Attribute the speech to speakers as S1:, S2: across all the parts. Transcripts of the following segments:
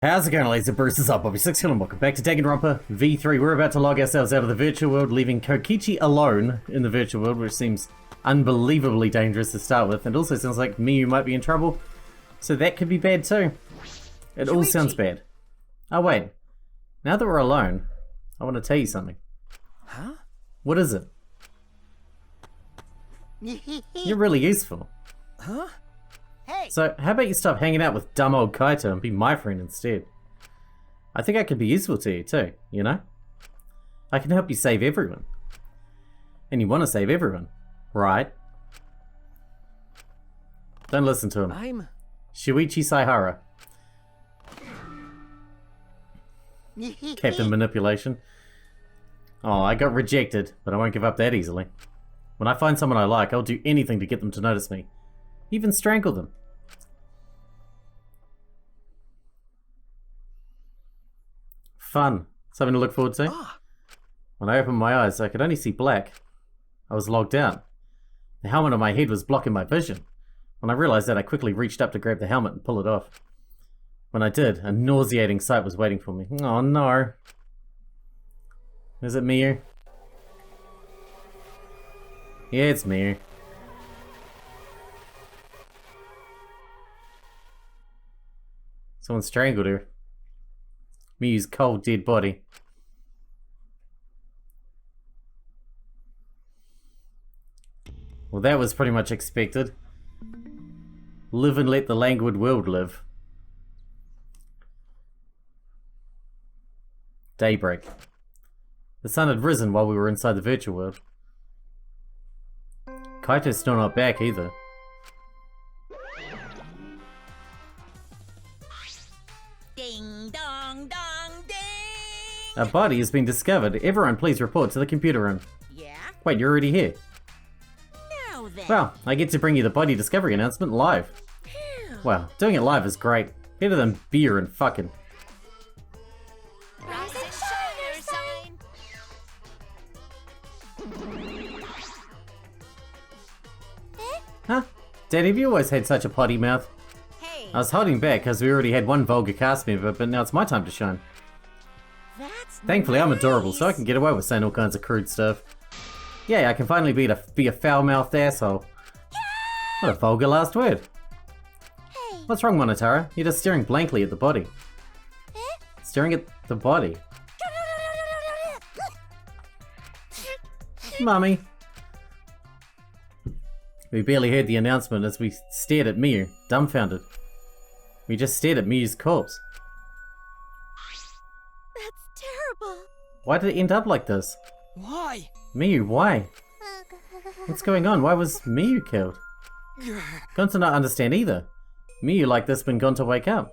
S1: How's it going, ladies and Bruce's up, Bobby Sixkilla, and welcome back to Danganronpa V3. We're about to log ourselves out of the virtual world, leaving Kokichi alone in the virtual world, which seems unbelievably dangerous to start with, and also sounds like Miyu might be in trouble, so that could be bad too. It all sounds bad. Oh wait, now that we're alone, I want to tell you something.
S2: Huh?
S1: What is it? You're really useful.
S2: Huh? Hey!
S1: So, how about you stop hanging out with dumb old Kaito and be my friend instead? I think I could be useful to you too, you know? I can help you save everyone. And you want to save everyone, right? Don't listen to him.
S2: I'm...
S1: Shuichi Saihara. Captain Manipulation. Oh, I got rejected, but I won't give up that easily. When I find someone I like, I'll do anything to get them to notice me. Even strangle them. Fun. Something to look forward to. When I opened my eyes, I could only see black. I was logged out. The helmet on my head was blocking my vision. When I realized that, I quickly reached up to grab the helmet and pull it off. When I did, a nauseating sight was waiting for me. Oh no. Is it Miyu? Yeah, it's Miyu. Someone strangled her. Miyu's cold, dead body. Well, that was pretty much expected. Live and let the languid world live. Daybreak. The sun had risen while we were inside the virtual world. Kaito's still not back either.
S3: Ding dong dong ding!
S1: A body has been discovered. Everyone please report to the computer room.
S3: Yeah?
S1: Wait, you're already here.
S3: Now then.
S1: Well, I get to bring you the body discovery announcement live. Wow, doing it live is great. Better than beer and fucking.
S3: Rise and shine,
S1: Huh? Dad, have you always had such a potty mouth?
S3: Hey,
S1: I was holding back because we already had one vulgar cast member, but now it's my time to shine.
S3: that's
S1: Thankfully, I'm adorable, so I
S3: nice.
S1: can get away with saying all kinds of crude stuff. Yeah, I can finally be a foul-mouthed asshole. What a vulgar last word.
S3: Hey,
S1: What's wrong, Monotara? You're just staring blankly at the body. Staring at the body. Mummy. We barely heard the announcement as we stared at Miyu, dumbfounded. We just stared at Miyu's corpse.
S3: that's terrible.
S1: Why did it end up like this?
S2: Why?
S1: Miyu, why? What's going on? Why was Miyu killed? Gonta not understand either. Miyu like this when Gonta wake up.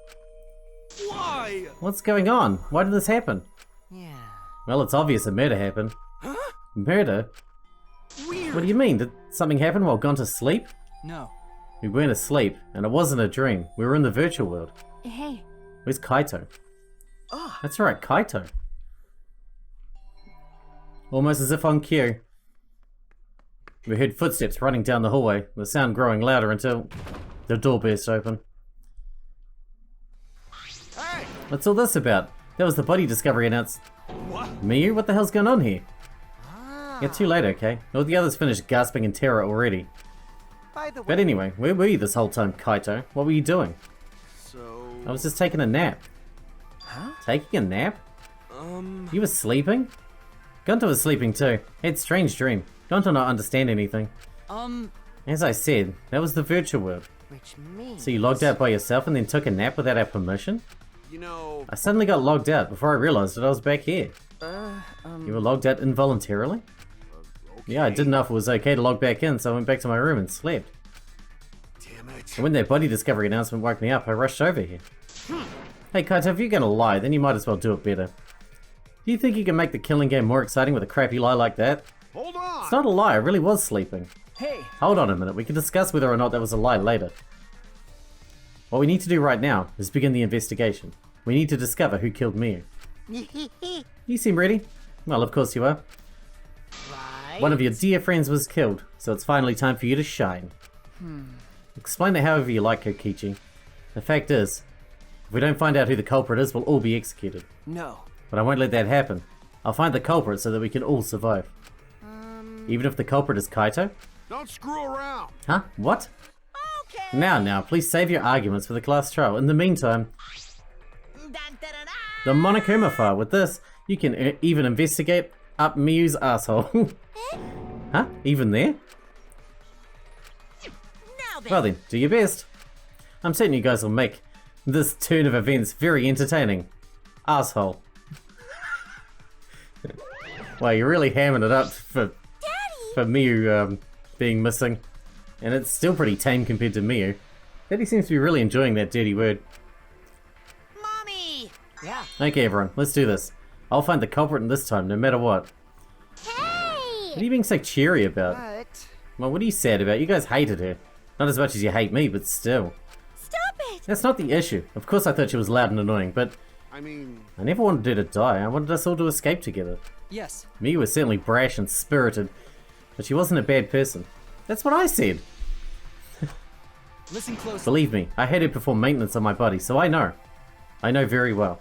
S2: Why?
S1: What's going on? Why did this happen?
S2: Yeah.
S1: Well, it's obvious a murder happened.
S2: Huh?
S1: Murder?
S2: Weird.
S1: What do you mean? Did something happen while Gonta sleep?
S2: No.
S1: We weren't asleep, and it wasn't a dream. We were in the virtual world.
S3: Hey,
S1: Where's Kaito?
S2: Ah.
S1: That's right, Kaito. Almost as if on cue. We heard footsteps running down the hallway, the sound growing louder until the door burst open.
S2: Hey!
S1: What's all this about? That was the body discovery announced.
S2: What?
S1: Miyu, what the hell's going on here?
S2: Ah.
S1: Get too late, okay? All the others finished gasping in terror already.
S2: By the way.
S1: But anyway, where were you this whole time, Kaito? What were you doing?
S2: So.
S1: I was just taking a nap.
S2: Huh?
S1: Taking a nap? You were sleeping? Gonta was sleeping too. He had a strange dream. Gonta not understand anything. As I said, that was the virtual world.
S2: Which means.
S1: So you logged out by yourself and then took a nap without our permission?
S2: You know.
S1: I suddenly got logged out before I realized that I was back here. You were logged out involuntarily?
S2: Okay.
S1: Yeah, I didn't know if it was okay to log back in, so I went back to my room and slept.
S2: Damn it.
S1: And when that body discovery announcement woke me up, I rushed over here. Hey Kaito, if you're gonna lie, then you might as well do it better. Do you think you can make the killing game more exciting with a crappy lie like that?
S2: Hold on.
S1: It's not a lie, I really was sleeping.
S2: Hey.
S1: Hold on a minute, we can discuss whether or not that was a lie later. What we need to do right now is begin the investigation. We need to discover who killed Miyu. You seem ready? Well, of course you are.
S3: right?
S1: One of your dear friends was killed, so it's finally time for you to shine. Explain it however you like, Kokichi. The fact is, If we don't find out who the culprit is, we'll all be executed.
S4: No.
S1: But I won't let that happen. I'll find the culprit so that we can all survive. Even if the culprit is Kaito?
S2: Don't screw around.
S1: Huh? What?
S3: Okay.
S1: Now, please save your arguments for the class trial. In the meantime,
S3: Dun, dun, dun, dun.
S1: the Monokuma file. With this, you can even investigate up Miyu's asshole. Huh? Even there?
S3: Now then.
S1: Well then, do your best. I'm certain you guys will make this turn of events very entertaining. Asshole. Wow, you're really hamming it up for Miyu being missing. And it's still pretty tame compared to Miyu. Daddy seems to be really enjoying that dirty word.
S3: Mommy.
S4: Yeah.
S1: Okay everyone, let's do this. I'll find the culprit in this time, no matter what. What are
S3: Hey.
S1: you being so cheery about?
S4: But
S1: Well, what are you sad about? You guys hated her. Not as much as you hate me, but still.
S3: Stop it.
S1: That's not the issue. Of course I thought she was loud and annoying, but
S2: I mean,
S1: I never wanted her to die. I wanted us all to escape together.
S4: yes.
S1: Miyu was certainly brash and spirited, but she wasn't a bad person. That's what I said.
S4: Listen closely.
S1: Believe me, I had her perform maintenance on my body, so I know. I know very well.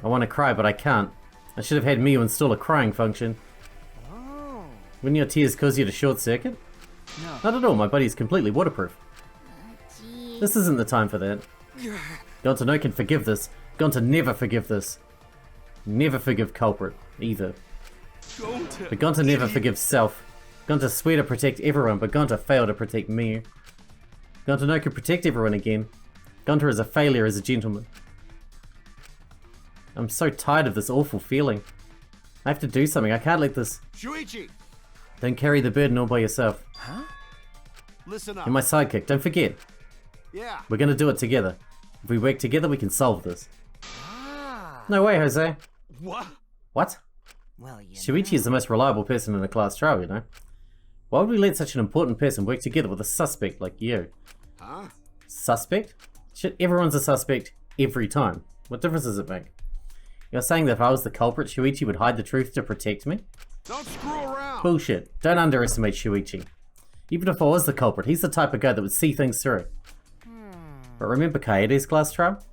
S1: I want to cry, but I can't. I should have had Miyu install a crying function.
S4: Oh.
S1: Wouldn't your tears cause you to short circuit?
S4: No.
S1: Not at all, my body is completely waterproof.
S3: Gee.
S1: This isn't the time for that. Gonta no can forgive this. Gonta never forgive this. Never forgive culprit, either. But Gonta never forgives self. Gonta swear to protect everyone, but Gonta failed to protect Miyu. Gonta no can protect everyone again. Gonta is a failure as a gentleman. I'm so tired of this awful feeling. I have to do something. I can't let this...
S2: Shuichi,
S1: Don't carry the burden all by yourself.
S2: listen up.
S1: You're my sidekick, don't forget.
S2: Yeah.
S1: We're gonna do it together. If we work together, we can solve this.
S4: Ah.
S1: No way, Jose.
S2: What?
S1: What?
S4: Well, you
S1: Shuichi is the most reliable person in a class trial, you know. Why would we let such an important person work together with a suspect like you?
S2: Huh?
S1: Suspect? Shit, everyone's a suspect every time. What difference does it make? You're saying that if I was the culprit, Shuichi would hide the truth to protect me?
S2: Don't screw around.
S1: Bullshit. Don't underestimate Shuichi. Even if I was the culprit, he's the type of guy that would see things through. But remember Kaede's class trial?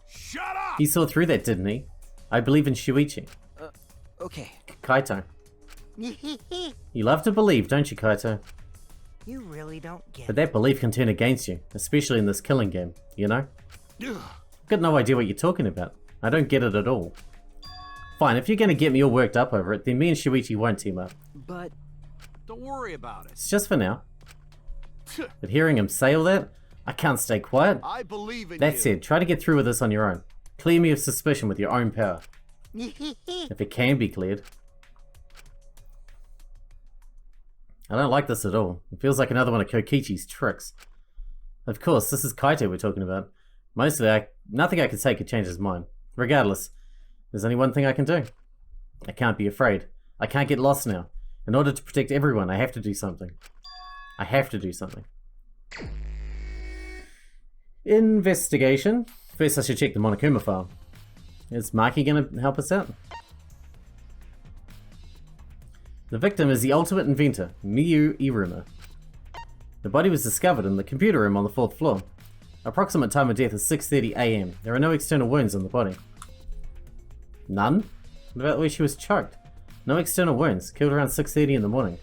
S2: Shut up.
S1: He saw through that, didn't he? I believe in Shuichi.
S4: Okay.
S1: Kaito. You love to believe, don't you, Kaito?
S4: You really don't get
S1: But that belief can turn against you, especially in this killing game, you know?
S2: Ugh.
S1: I've got no idea what you're talking about. I don't get it at all. Fine, if you're gonna get me all worked up over it, then me and Shuichi won't team up.
S4: But
S2: Don't worry about it.
S1: It's just for now. But hearing him say all that, I can't stay quiet.
S2: I believe in
S1: That
S2: you.
S1: said, try to get through with this on your own. Clear me of suspicion with your own power. If it can be cleared. I don't like this at all. It feels like another one of Kokichi's tricks. Of course, this is Kaito we're talking about. Mostly, nothing I could say could change his mind. Regardless, there's only one thing I can do. I can't be afraid. I can't get lost now. In order to protect everyone, I have to do something. I have to do something. Investigation. First, I should check the Monokuma file. Is Maki gonna help us out? The victim is the ultimate inventor, Miyu Iruma. The body was discovered in the computer room on the 4th floor. Approximate time of death is 6:30 AM. There are no external wounds on the body. None? What about the way she was choked? No external wounds. Killed around 6:30 in the morning.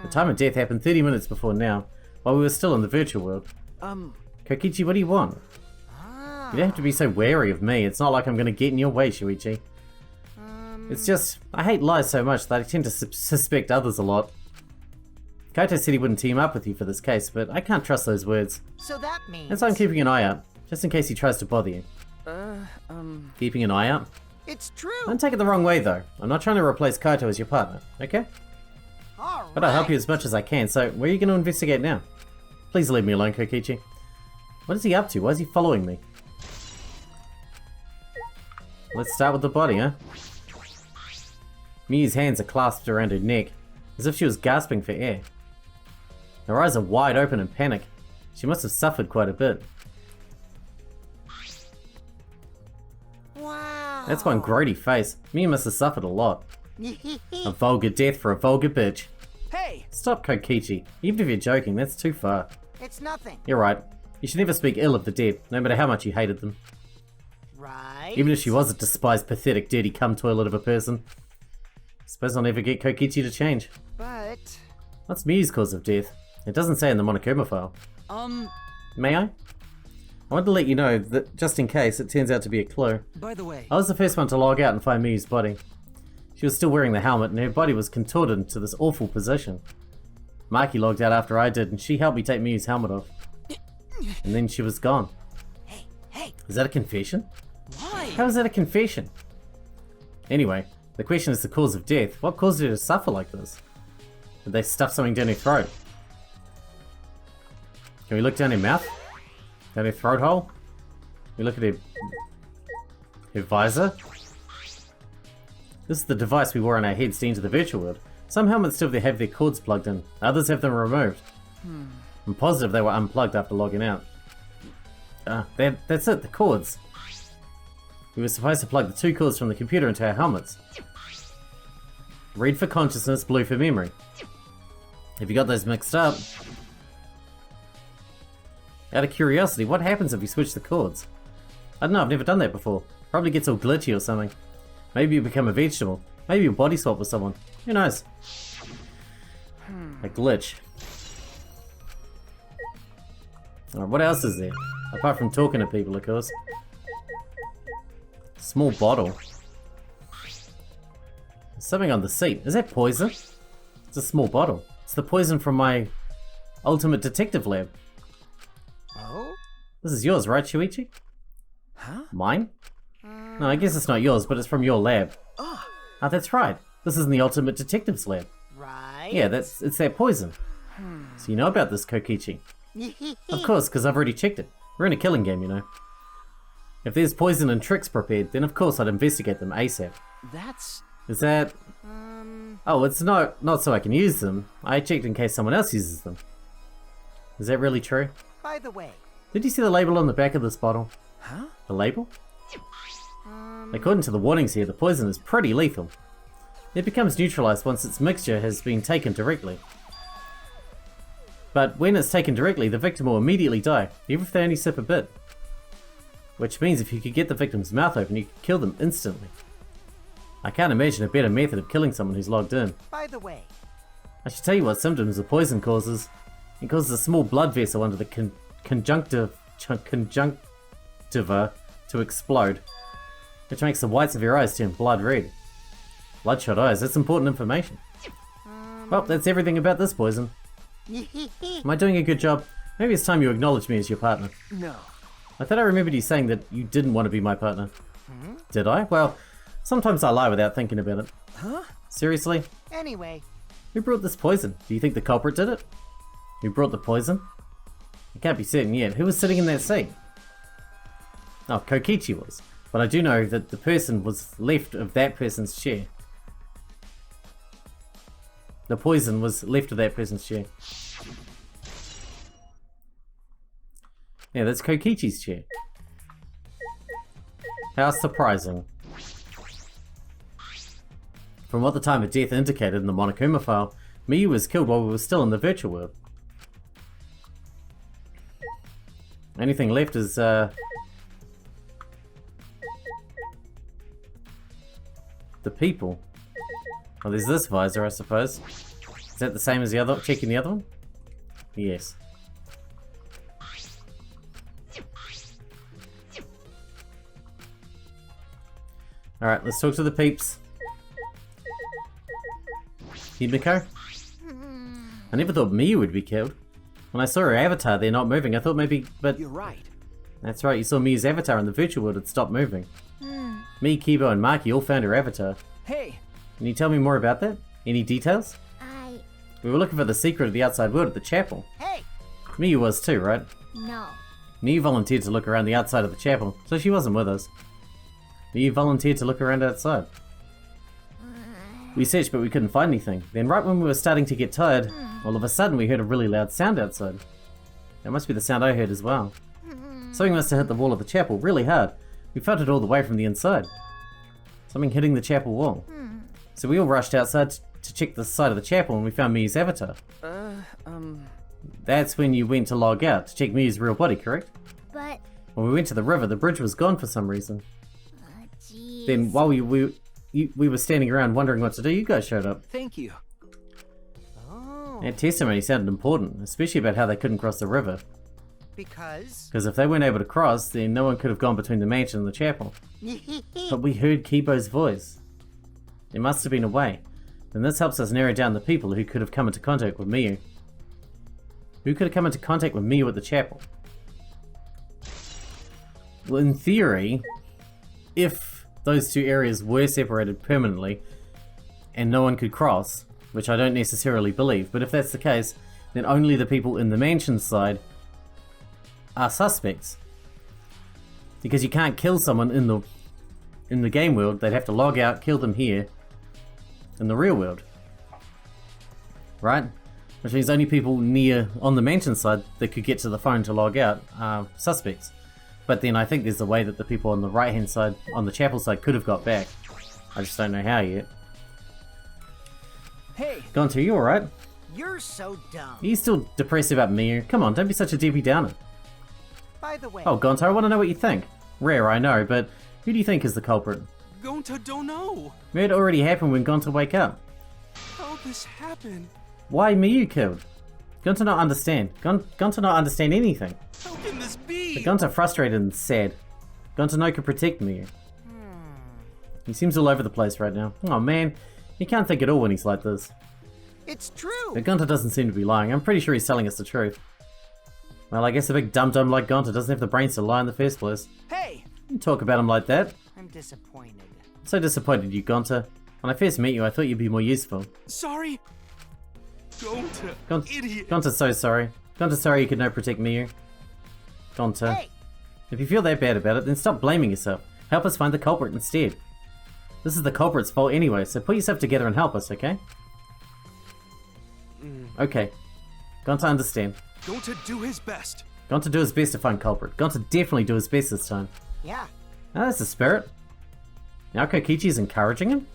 S1: The time of death happened 30 minutes before now, while we were still in the virtual world. Kokichi, what do you want? You don't have to be so wary of me. It's not like I'm gonna get in your way, Shuichi. It's just, I hate lies so much that I tend to suspect others a lot. Kaito said he wouldn't team up with you for this case, but I can't trust those words.
S4: so that means
S1: And so I'm keeping an eye out, just in case he tries to bother you. Keeping an eye out?
S4: it's true.
S1: Don't take it the wrong way though. I'm not trying to replace Kaito as your partner, okay?
S4: All
S1: But I'll help you as much as I can, so where are you going to investigate now? Please leave me alone, Kokichi. What is he up to? Why is he following me? Let's start with the body, huh? Miyu's hands are clasped around her neck, as if she was gasping for air. Her eyes are wide open in panic. She must have suffered quite a bit.
S3: Wow.
S1: That's one grody face. Miyu must have suffered a lot. A vulgar death for a vulgar bitch.
S4: Hey,
S1: Stop, Kokichi. Even if you're joking, that's too far.
S4: it's nothing.
S1: You're right. You should never speak ill of the dead, no matter how much you hated them.
S4: Right.
S1: Even if she was a despised, pathetic, dirty cum toilet of a person. Suppose I'll never get Kokichi to change.
S4: But...
S1: What's Miyu's cause of death? It doesn't say in the Monokuma file. May I? I want to let you know that, just in case, it turns out to be a clue.
S4: By the way...
S1: I was the first one to log out and find Miyu's body. She was still wearing the helmet and her body was contorted into this awful position. Maki logged out after I did and she helped me take Miyu's helmet off. And then she was gone.
S4: Hey!
S1: Is that a confession?
S4: Why?
S1: How is that a confession? Anyway, the question is the cause of death. What caused her to suffer like this? Did they stuff something down her throat? Can we look down her mouth? Down her throat hole? Can we look at her visor? This is the device we wore on our heads to enter the virtual world. Some helmets still have their cords plugged in, others have them removed. I'm positive they were unplugged after logging out. That's it, the cords. We were supposed to plug the two cords from the computer into our helmets. Red for consciousness, blue for memory. Have you got those mixed up? Out of curiosity, what happens if you switch the cords? I don't know, I've never done that before. Probably gets all glitchy or something. Maybe you become a vegetable. Maybe you body swap with someone. Who knows? A glitch. Alright, what else is there? Apart from talking to people, of course. Small bottle. There's something on the seat. Is that poison? It's a small bottle. It's the poison from my ultimate detective lab.
S4: Oh?
S1: This is yours, right, Shuichi?
S4: Huh?
S1: Mine? No, I guess it's not yours, but it's from your lab.
S4: Oh,
S1: Ah, that's right. This is in the ultimate detective's lab.
S4: right.
S1: Yeah, it's that poison. So you know about this, Kokichi? Of course, because I've already checked it. We're in a killing game, you know. If there's poison and tricks prepared, then of course I'd investigate them ASAP.
S4: That's...
S1: Is that... Oh, it's not so I can use them. I checked in case someone else uses them. Is that really true?
S4: By the way...
S1: Did you see the label on the back of this bottle?
S4: Huh?
S1: The label? According to the warnings here, the poison is pretty lethal. It becomes neutralized once its mixture has been taken directly. But when it's taken directly, the victim will immediately die, even if they only sip a bit. Which means if you could get the victim's mouth open, you could kill them instantly. I can't imagine a better method of killing someone who's logged in.
S4: By the way...
S1: I should tell you what symptoms the poison causes. It causes a small blood vessel under the conjunctiva to explode, which makes the whites of your eyes turn blood red. Bloodshot eyes, that's important information. Well, that's everything about this poison. Am I doing a good job? Maybe it's time you acknowledge me as your partner.
S4: No.
S1: I thought I remembered you saying that you didn't want to be my partner. Did I? Well, sometimes I lie without thinking about it.
S4: Huh?
S1: Seriously?
S4: Anyway...
S1: Who brought this poison? Do you think the culprit did it? Who brought the poison? I can't be certain yet. Who was sitting in that seat? Oh, Kokichi was. But I do know that the person was left of that person's chair. The poison was left of that person's chair. Yeah, that's Kokichi's chair. How surprising. From what the time of death indicated in the Monokuma file, Miyu was killed while we were still in the virtual world. Anything left is, the people. Oh, there's this visor, I suppose. Is that the same as the other? Checking the other one? Yes. Alright, let's talk to the peeps. Himiko? I never thought Miyu would be killed. When I saw her avatar there not moving, I thought maybe... But
S4: You're right.
S1: that's right, you saw Miyu's avatar in the virtual world had stopped moving. Me, Kibo, and Maki all found her avatar.
S4: Hey!
S1: Can you tell me more about that? Any details? We were looking for the secret of the outside world at the chapel.
S4: Hey!
S1: Miyu was too, right?
S3: No.
S1: Miyu volunteered to look around the outside of the chapel, so she wasn't with us. Miyu volunteered to look around outside. We searched but we couldn't find anything. Then right when we were starting to get tired, all of a sudden we heard a really loud sound outside. That must be the sound I heard as well. Something must have hit the wall of the chapel really hard. We felt it all the way from the inside. Something hitting the chapel wall. So we all rushed outside to check the side of the chapel and we found Miyu's avatar. That's when you went to log out to check Miyu's real body, correct?
S3: But,
S1: When we went to the river, the bridge was gone for some reason.
S3: jeez.
S1: Then while we were standing around wondering what to do, you guys showed up.
S4: Thank you. Oh.
S1: That testimony sounded important, especially about how they couldn't cross the river.
S4: Because?
S1: Because if they weren't able to cross, then no one could have gone between the mansion and the chapel. But we heard Kibo's voice. There must have been a way. And this helps us narrow down the people who could have come into contact with Miyu. Who could have come into contact with Miyu at the chapel? Well, in theory, if those two areas were separated permanently and no one could cross, which I don't necessarily believe, but if that's the case, then only the people in the mansion side are suspects. Because you can't kill someone in the game world, they'd have to log out, kill them here in the real world. Right? Which means only people near on the mansion side that could get to the phone to log out are suspects. But then I think there's a way that the people on the right hand side, on the chapel side, could have got back. I just don't know how yet.
S4: Hey,
S1: Gonto, you alright?
S4: you're so dumb.
S1: Are you still depressed about Miyu? Come on, don't be such a Debbie Downer.
S4: By the way,
S1: Oh, Gonto, I want to know what you think. Rare, I know, but who do you think is the culprit?
S5: Gonta don't know
S1: It already happened when Gonto wake up.
S5: how this happened.
S1: Why Miyu killed? Gonto not understand. Gonto not understand anything.
S5: How can this be?
S1: But Gonto frustrated and sad. Gonto no could protect Miyu. He seems all over the place right now. Oh man, he can't think at all when he's like this.
S4: it's true.
S1: But Gonto doesn't seem to be lying. I'm pretty sure he's telling us the truth. Well, I guess a big dum-dum like Gonto doesn't have the brains to lie in the first place.
S4: Hey,
S1: You talk about him like that.
S4: I'm disappointed.
S1: I'm so disappointed you, Gonto. When I first met you, I thought you'd be more useful.
S5: Sorry. Gonta, idiot.
S1: Gonto's so sorry. Gonto's sorry you could not protect Miyu. Gonto.
S4: Hey,
S1: If you feel that bad about it, then stop blaming yourself. Help us find the culprit instead. This is the culprit's fault anyway, so put yourself together and help us, okay? Okay. Gonto understand.
S5: Gonta do his best.
S1: Gonto do his best to find culprit. Gonto definitely do his best this time.
S4: yeah.
S1: Ah, that's the spirit. Now Kokichi is encouraging him?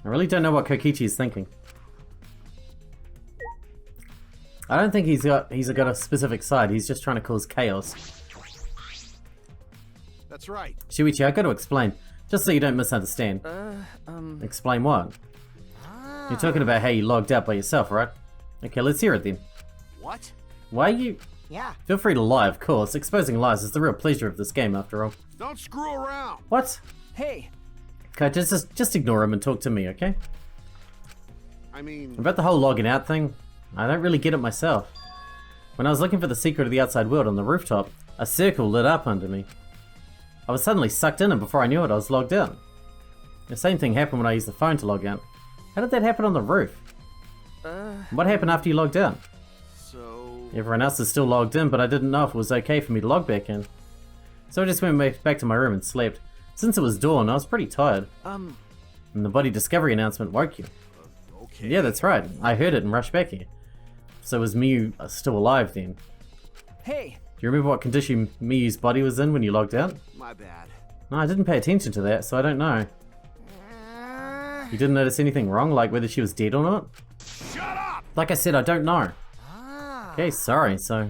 S1: I really don't know what Kokichi is thinking. I don't think he's got a specific side, he's just trying to cause chaos.
S2: That's right.
S1: Shuichi, I gotta explain, just so you don't misunderstand. Explain what? You're talking about how you logged out by yourself, right? Okay, let's hear it then.
S2: What?
S1: Why you...
S4: Yeah.
S1: Feel free to lie, of course. Exposing lies is the real pleasure of this game, after all.
S2: Don't screw around.
S1: What?
S4: Hey,
S1: Okay, just ignore him and talk to me, okay?
S2: I mean,
S1: About the whole logging out thing, I don't really get it myself. When I was looking for the secret of the outside world on the rooftop, a circle lit up under me. I was suddenly sucked in, and before I knew it, I was logged out. The same thing happened when I used the phone to log out. How did that happen on the roof? What happened after you logged out?
S2: so
S1: Everyone else is still logged in, but I didn't know if it was okay for me to log back in. So I just went back to my room and slept. Since it was dawn, I was pretty tired. And the body discovery announcement woke you.
S2: okay.
S1: Yeah, that's right. I heard it and rushed back here. So was Miyu still alive then?
S4: hey,
S1: Do you remember what condition Miyu's body was in when you logged out?
S2: My bad.
S1: No, I didn't pay attention to that, so I don't know. You didn't notice anything wrong, like whether she was dead or not?
S2: Shut up!
S1: Like I said, I don't know. Okay, sorry, so...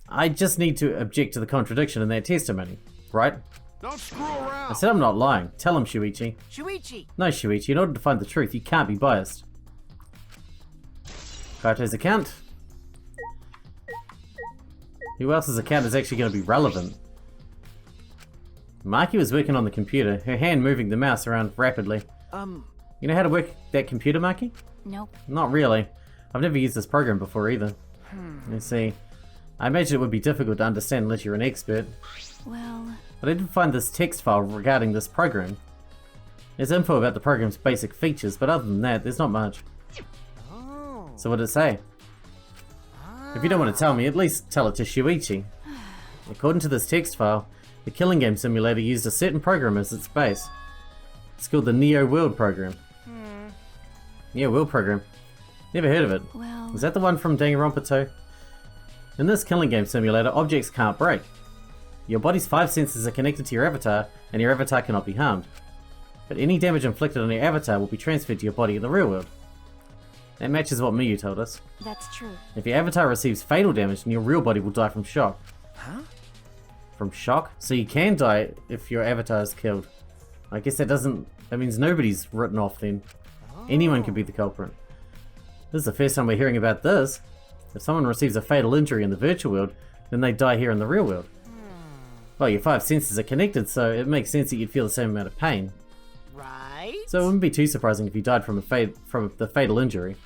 S1: I just need to object to the contradiction in that testimony, right?
S2: Don't screw
S1: I
S2: around.
S1: said I'm not lying. Tell him, Shuichi.
S4: Shuichi.
S1: No, Shuichi, in order to find the truth, you can't be biased. Kaito's account. Who else's account is actually going to be relevant? Maki was working on the computer, her hand moving the mouse around rapidly. You know how to work that computer, Maki?
S3: Nope.
S1: Not really. I've never used this program before either. You see, I imagine it would be difficult to understand unless you're an expert.
S3: Well,
S1: But I did find this text file regarding this program. There's info about the program's basic features, but other than that, there's not much.
S4: Oh.
S1: So what did it say? If you don't want to tell me, at least tell it to Shuichi. According to this text file, the killing game simulator used a certain program as its base. It's called the Neo World program. Neo World program? Never heard of it.
S3: well,
S1: Is that the one from Danganronpa 2? In this killing game simulator, objects can't break. Your body's 5 senses are connected to your avatar, and your avatar cannot be harmed. But any damage inflicted on your avatar will be transferred to your body in the real world. That matches what Miyu told us.
S3: That's true.
S1: If your avatar receives fatal damage, then your real body will die from shock.
S4: Huh?
S1: From shock? So you can die if your avatar is killed. I guess that means nobody's written off then. Anyone could be the culprit. This is the first time we're hearing about this. If someone receives a fatal injury in the virtual world, then they die here in the real world. Well, your 5 senses are connected, so it makes sense that you'd feel the same amount of pain.
S4: Right?
S1: So it wouldn't be too surprising if you died from the fatal injury.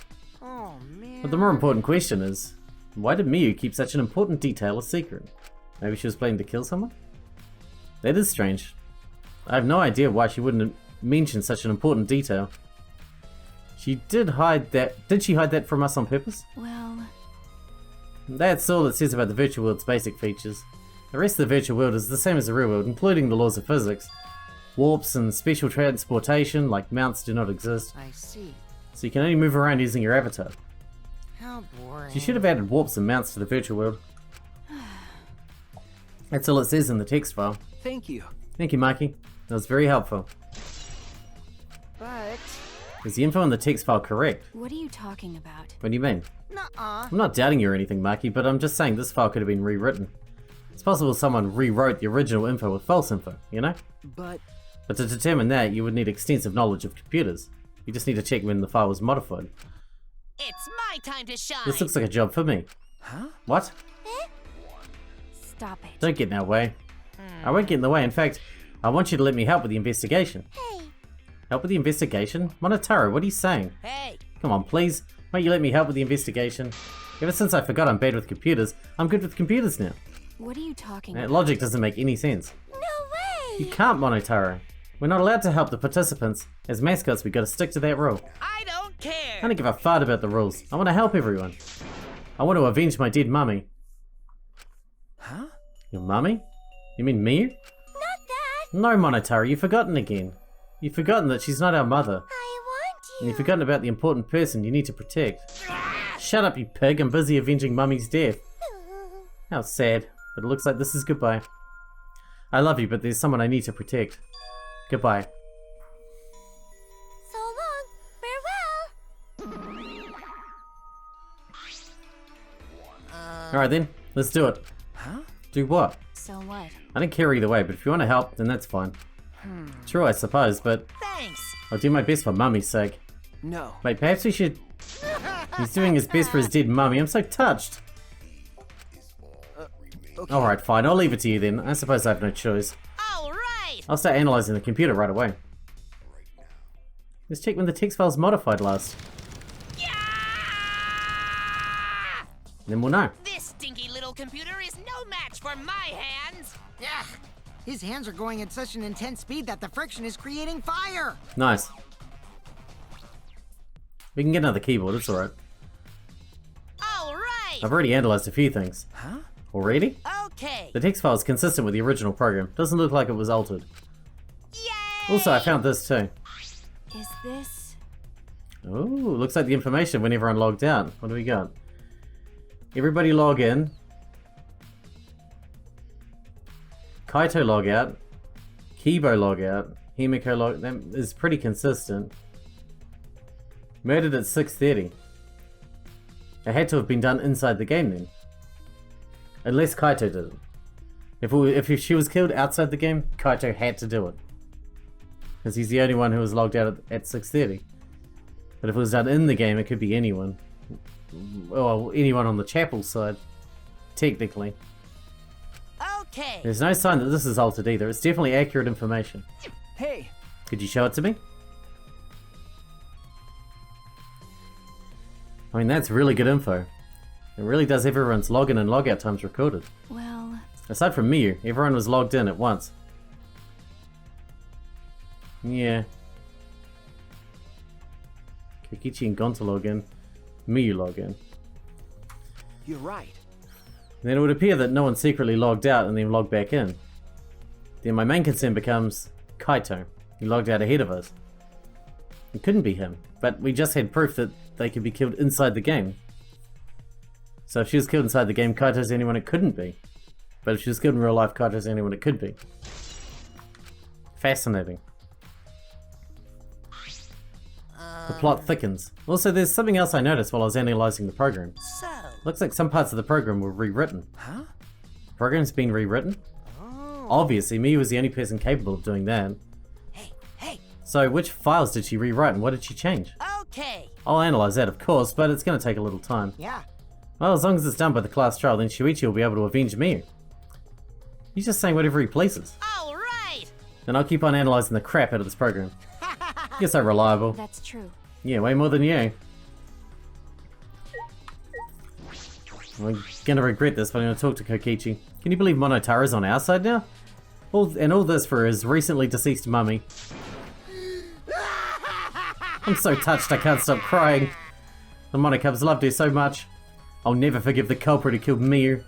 S4: Oh, man.
S1: But the more important question is, why did Miyu keep such an important detail a secret? Maybe she was planning to kill someone? That is strange. I have no idea why she wouldn't mention such an important detail. She did hide that. Did she hide that from us on purpose?
S3: Well,
S1: That's all it says about the virtual world's basic features. The rest of the virtual world is the same as the real world, including the laws of physics. Warps and special transportation, like mounts, do not exist,
S4: I see.
S1: so you can only move around using your avatar.
S4: How boring.
S1: She should have added warps and mounts to the virtual world. That's all it says in the text file.
S4: Thank you.
S1: Thank you, Mikey. That was very helpful.
S4: But...
S1: Is the info in the text file correct?
S3: what are you talking about?
S1: What do you mean?
S4: nuh-uh.
S1: I'm not doubting you or anything, Mikey, but I'm just saying this file could have been rewritten. It's possible someone rewrote the original info with false info, you know?
S4: But...
S1: But to determine that, you would need extensive knowledge of computers. You just need to check when the file was modified.
S6: It's my time to shine.
S1: This looks like a job for me.
S4: Huh?
S1: What?
S3: Stop it.
S1: Don't get in our way. I won't get in the way. In fact, I want you to let me help with the investigation.
S3: Hey,
S1: Help with the investigation? Monotaro, what are you saying?
S6: Hey,
S1: Come on, please. Won't you let me help with the investigation? Ever since I forgot I'm bad with computers, I'm good with computers now.
S3: what are you talking
S1: That
S3: about?
S1: logic doesn't make any sense.
S3: No way!
S1: You can't, Monotaro. We're not allowed to help the participants. As mascots, we gotta stick to that rule.
S6: I don't care.
S1: I don't give a fart about the rules. I want to help everyone. I want to avenge my dead mummy.
S4: Huh?
S1: Your mummy? You mean me?
S3: Not that!
S1: No, Monotaro, you've forgotten again. You've forgotten that she's not our mother.
S3: I want
S1: And
S3: you!
S1: you've forgotten about the important person you need to protect. Shut up, you pig. I'm busy avenging mummy's death. How sad. But it looks like this is goodbye. I love you, but there's someone I need to protect. Goodbye.
S3: So long! Farewell!
S1: Alright then, let's do it.
S4: Huh?
S1: Do what?
S3: So what?
S1: I don't care either way, but if you want to help, then that's fine. True, I suppose, but
S6: Thanks.
S1: I'll do my best for mummy's sake.
S4: No.
S1: Wait, perhaps we should... He's doing his best for his dead mummy. I'm so touched.
S4: Okay.
S1: Alright, fine. I'll leave it to you then. I suppose I have no choice.
S6: All right.
S1: I'll start analysing the computer right away. Let's check when the text file's modified last.
S6: Yeah!
S1: Then we'll know.
S6: This stinky little computer is no match for my hands.
S4: Yeah. His hands are going at such an intense speed that the friction is creating fire.
S1: Nice. We can get another keyboard, it's alright.
S6: All right.
S1: I've already analysed a few things.
S4: Huh?
S1: Already?
S6: Okay.
S1: The text file is consistent with the original program. Doesn't look like it was altered.
S6: Yay!
S1: Also, I found this too.
S3: Is this...
S1: Ooh, looks like the information when everyone logged out. What do we got? Everybody log in. Kaito log out. Kibo log out. Himiko log... That is pretty consistent. Murdered at 6:30. It had to have been done inside the game then. Unless Kaito did it. If she was killed outside the game, Kaito had to do it. Because he's the only one who was logged out at 6:30. But if it was done in the game, it could be anyone. Well, anyone on the chapel side. Technically.
S6: Okay.
S1: There's no sign that this is altered either. It's definitely accurate information.
S4: Hey.
S1: Could you show it to me? I mean, that's really good info. It really does have everyone's login and logout times recorded.
S3: Well...
S1: Aside from Miyu, everyone was logged in at once. Yeah. Kokichi and Gonta log in. Miyu log in.
S4: You're right.
S1: Then it would appear that no one secretly logged out and then logged back in. Then my main concern becomes Kaito. He logged out ahead of us. It couldn't be him, but we just had proof that they could be killed inside the game. So if she was killed inside the game, Kaito's the only one it couldn't be. But if she was killed in real life, Kaito's the only one it could be. Fascinating. The plot thickens. Also, there's something else I noticed while I was analysing the program.
S6: So,
S1: Looks like some parts of the program were rewritten.
S5: Huh?
S1: The program's been rewritten? Obviously, Mia was the only person capable of doing that.
S6: hey,
S1: So, which files did she rewrite and what did she change?
S6: okay.
S1: I'll analyse that, of course, but it's going to take a little time.
S4: Yeah.
S1: Well, as long as it's done by the class trial, then Shuichi will be able to avenge Mia. He's just saying whatever he pleases.
S6: All right.
S1: Then I'll keep on analysing the crap out of this program. You're so reliable.
S3: That's true.
S1: Yeah, way more than you. I'm gonna regret this, but I'm gonna talk to Kokichi. Can you believe Monotara's on our side now? All this for his recently deceased mummy. I'm so touched I can't stop crying. The Monocubs loved her so much. I'll never forgive the culprit who killed Miu.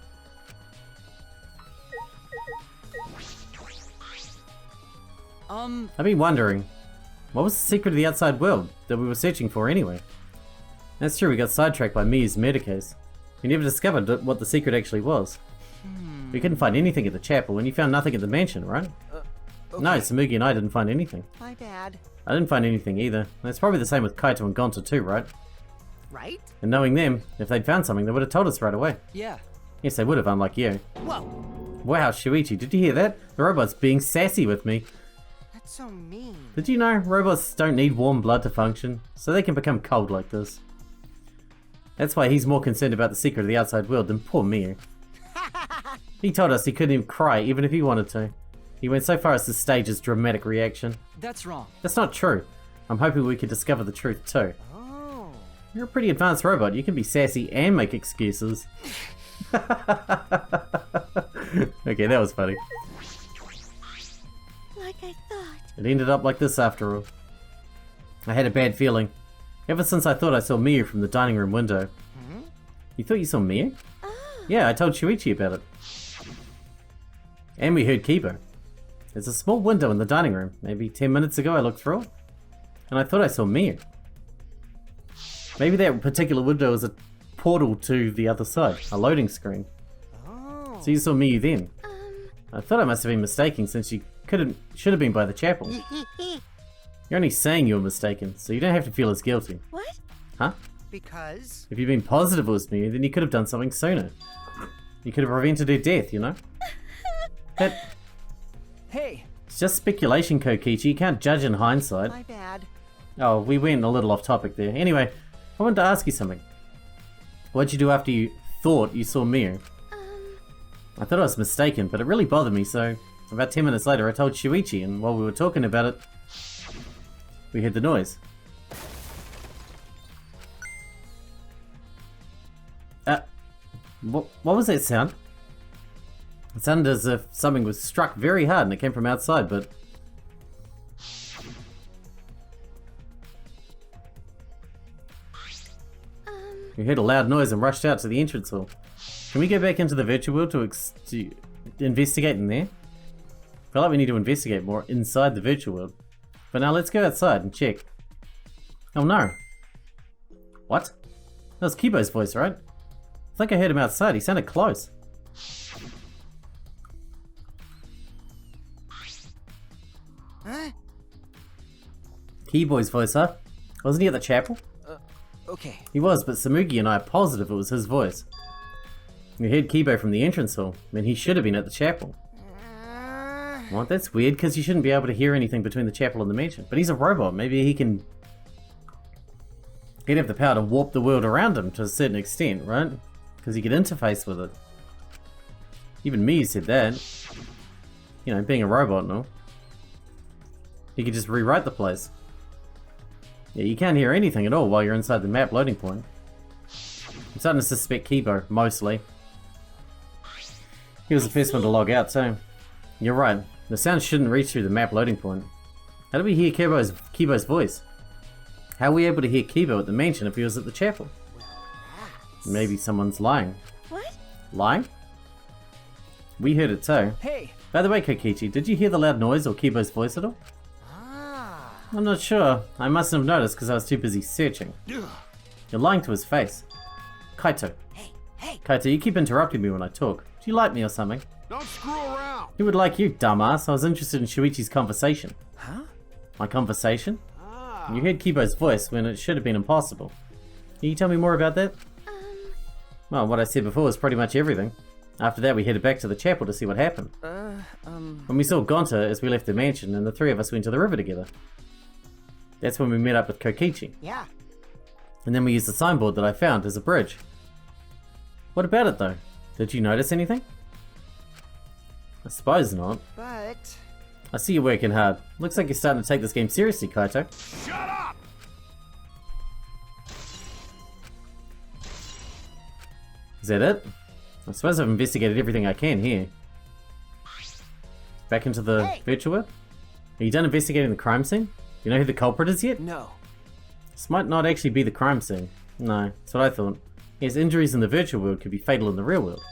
S1: I've been wondering, what was the secret of the outside world that we were searching for anyway? That's true, we got sidetracked by Miu's murder case. We never discovered what the secret actually was. We couldn't find anything at the chapel, and you found nothing at the mansion, right?
S4: Okay.
S1: No, Samugi and I didn't find anything.
S4: My bad.
S1: I didn't find anything either. That's probably the same with Kaito and Gonta too, right?
S4: Right?
S1: And knowing them, if they'd found something, they would have told us right away.
S5: Yeah.
S1: Yes, they would have, unlike you.
S4: Whoa.
S1: Wow, Shuichi, did you hear that? The robot's being sassy with me.
S4: That's so mean.
S1: Did you know robots don't need warm blood to function, so they can become cold like this? That's why he's more concerned about the secret of the outside world than poor Miu. He told us he couldn't even cry even if he wanted to. He went so far as to stage his dramatic reaction.
S5: That's wrong.
S1: That's not true. I'm hoping we can discover the truth too.
S4: Oh.
S1: You're a pretty advanced robot. You can be sassy and make excuses. Okay, that was funny.
S3: Like I thought.
S1: It ended up like this after all. I had a bad feeling. Ever since I thought I saw Miu from the dining room window. You thought you saw Miu? Yeah, I told Shuichi about it. And we heard Kibo. There's a small window in the dining room. Maybe 10 minutes ago I looked through it. And I thought I saw Miu. Maybe that particular window is a portal to the other side. A loading screen.
S4: Oh.
S1: So you saw Miu then? I thought I must have been mistaken since you should have been by the chapel. You're only saying you were mistaken, so you don't have to feel as guilty.
S3: What?
S1: Huh?
S4: Because.
S1: If you'd been positive it was Miu, then you could have done something sooner. You could have prevented her death, you know?
S5: Hey,
S1: It's just speculation, Kokichi. You can't judge in hindsight.
S4: My bad.
S1: Oh, we went a little off topic there. Anyway, I wanted to ask you something. What'd you do after you thought you saw Miu? I thought I was mistaken, but it really bothered me, so about 10 minutes later I told Shuichi, and while we were talking about it, we heard the noise. What was that sound? It sounded as if something was struck very hard and it came from outside, but... We heard a loud noise and rushed out to the entrance hall. Can we go back into the virtual world to investigate in there? I feel like we need to investigate more inside the virtual world. But now let's go outside and check. Oh no. What? That was Kibo's voice, right? I think I heard him outside. He sounded close.
S4: Huh?
S1: Kibo's voice, huh? Wasn't he at the chapel?
S5: okay.
S1: He was, but Samugi and I are positive it was his voice. We heard Kibo from the entrance hall, and he should have been at the chapel. What? That's weird, because you shouldn't be able to hear anything between the chapel and the mansion. But he's a robot. Maybe he can... He'd have the power to warp the world around him to a certain extent, right? Because he could interface with it. Even me said that. You know, being a robot and all. He could just rewrite the place. Yeah, you can't hear anything at all while you're inside the map loading point. I'm starting to suspect Kibo, mostly. He was the first one to log out, too. You're right. The sound shouldn't reach through the map loading point. How do we hear Kibo's voice? How are we able to hear Kibo at the mansion if he was at the chapel? Maybe someone's lying.
S3: What?
S1: Lying? We heard it too.
S5: Hey,
S1: By the way, Kokichi, did you hear the loud noise or Kibo's voice at all?
S4: Ah.
S1: I'm not sure. I mustn't have noticed because I was too busy searching. You're lying to his face. Kaito.
S6: Hey,
S1: Kaito, you keep interrupting me when I talk. Do you like me or something?
S2: Don't screw around.
S1: Who would like you, dumbass? I was interested in Shuichi's conversation.
S5: huh?
S1: My conversation? You heard Kibo's voice when it should have been impossible. Can you tell me more about that? Well, what I said before was pretty much everything. After that, we headed back to the chapel to see what happened. When we saw Gonta as we left the mansion, and the three of us went to the river together. That's when we met up with Kokichi.
S4: Yeah.
S1: And then we used the signboard that I found as a bridge. What about it, though? Did you notice anything? I suppose not.
S4: But
S1: I see you're working hard. Looks like you're starting to take this game seriously, Kaito.
S2: Shut up!
S1: Is that it? I suppose I've investigated everything I can here. Back into the virtual world? Are you done investigating the crime scene? You know who the culprit is yet?
S5: No.
S1: This might not actually be the crime scene. No, that's what I thought. Yes, injuries in the virtual world could be fatal in the real world.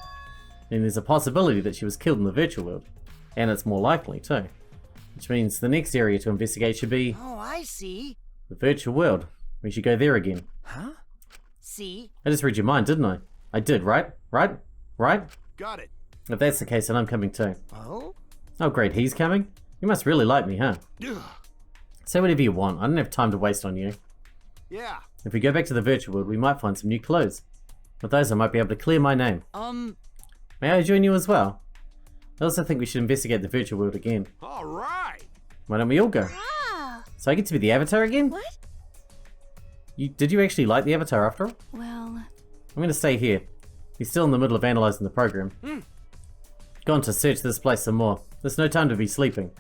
S1: And there's a possibility that she was killed in the virtual world. And it's more likely, too. Which means the next area to investigate should be
S4: oh, I see.
S1: the virtual world. We should go there again.
S5: Huh?
S4: See?
S1: I just read your mind, didn't I? I did, right? Right? Right?
S2: Got it.
S1: If that's the case, then I'm coming too.
S4: Oh?
S1: Oh great, he's coming? You must really like me, huh?
S2: Ugh.
S1: Say whatever you want, I don't have time to waste on you.
S2: Yeah.
S1: If we go back to the virtual world, we might find some new clothes. With those, I might be able to clear my name. May I join you as well? I also think we should investigate the virtual world again.
S2: All right.
S1: Why don't we all go?
S3: Ah,
S1: So I get to be the avatar again?
S3: what?
S1: Did you actually like the avatar after all?
S3: Well,
S1: I'm gonna stay here. He's still in the middle of analysing the program. Gone to search this place some more. There's no time to be sleeping.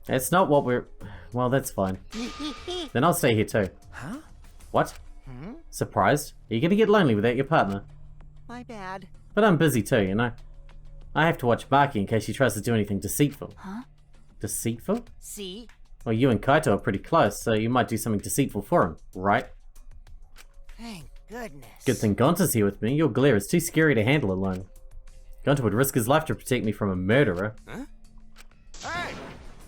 S1: It's not what we're... Well, that's fine. Then I'll stay here too.
S5: Huh?
S1: What? Surprised? Are you gonna get lonely without your partner?
S4: My bad.
S1: But I'm busy too, you know. I have to watch Maki in case he tries to do anything deceitful.
S3: Huh?
S1: Deceitful?
S4: See?
S1: Well, you and Kaito are pretty close, so you might do something deceitful for him, right?
S4: Thank goodness.
S1: Good thing Gonta's here with me. Your glare is too scary to handle alone. Gonta would risk his life to protect me from a murderer.
S2: Hey!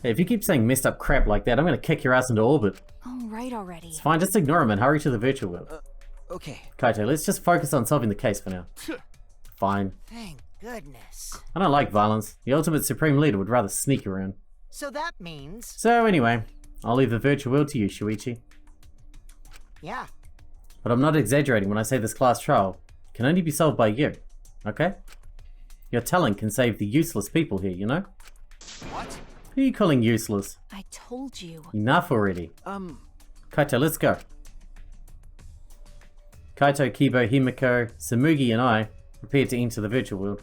S1: Hey, if you keep saying messed up crap like that, I'm gonna kick your ass into orbit.
S3: all right already.
S1: It's fine, just ignore him and hurry to the virtual world.
S5: Okay.
S1: Kaito, let's just focus on solving the case for now. Fine.
S4: Thank goodness.
S1: I don't like violence. The ultimate supreme leader would rather sneak around.
S4: So that means...
S1: So anyway, I'll leave the virtual world to you, Shuichi.
S4: Yeah.
S1: But I'm not exaggerating when I say this class trial can only be solved by you, okay? Your talent can save the useless people here, you know?
S2: What?
S1: Who are you calling useless?
S3: I told you.
S1: Enough already. Kaito, let's go. Kaito, Kibo, Himiko, Samugi, and I prepare to enter the virtual world.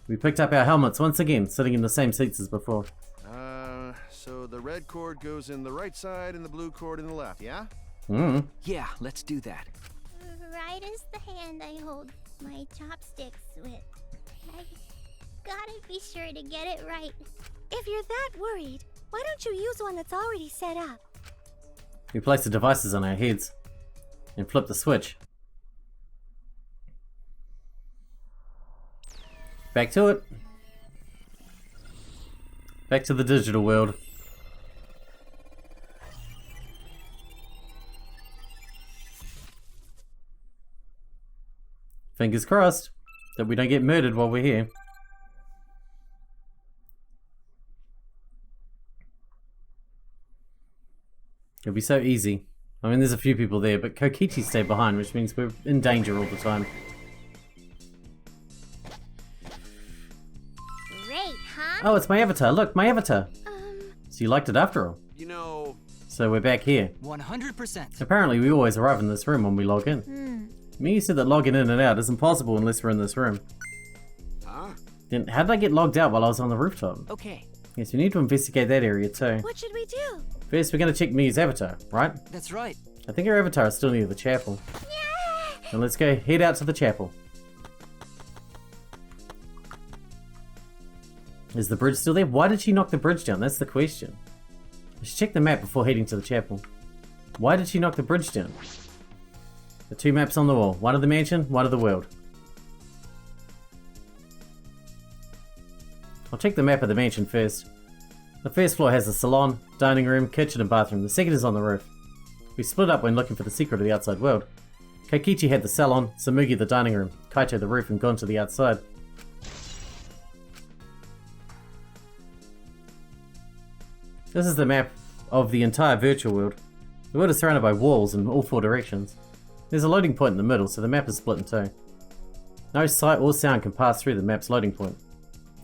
S1: We picked up our helmets once again, sitting in the same seats as before.
S2: So the red cord goes in the right side and the blue cord in the left, yeah?
S5: Yeah, let's do that.
S7: Right is the hand I hold my chopsticks with. I gotta be sure to get it right.
S3: If you're that worried, why don't you use one that's already set up?
S1: We place the devices on our heads and flip the switch. Back to it. Back to the digital world. Fingers crossed that we don't get murdered while we're here. It'll be so easy. I mean, there's a few people there, but Kokichi stayed behind, which means we're in danger all the time.
S7: Great, huh?
S1: Oh, it's my avatar. Look, my avatar. So you liked it after all.
S2: You know,
S1: So we're back here.
S5: 100%.
S1: Apparently, we always arrive in this room when we log in. Me said that logging in and out isn't possible unless we're in this room.
S2: huh?
S1: Then how did I get logged out while I was on the rooftop?
S5: Okay,
S1: Yes, we need to investigate that area too.
S3: What should we do?
S1: First, we're gonna check Miu's avatar, right?
S5: that's right.
S1: I think her avatar is still near the chapel. And let's go head out to the chapel. Is the bridge still there? Why did she knock the bridge down? That's the question. I should check the map before heading to the chapel. Why did she knock the bridge down? The two maps on the wall. One of the mansion, one of the world. I'll check the map of the mansion first. The first floor has a salon, dining room, kitchen and bathroom. The second is on the roof. We split up when looking for the secret of the outside world. Kokichi had the salon, Samugi the dining room, Kaito the roof and gone to the outside. This is the map of the entire virtual world. The world is surrounded by walls in all 4 directions. There's a loading point in the middle, so the map is split in 2. No sight or sound can pass through the map's loading point.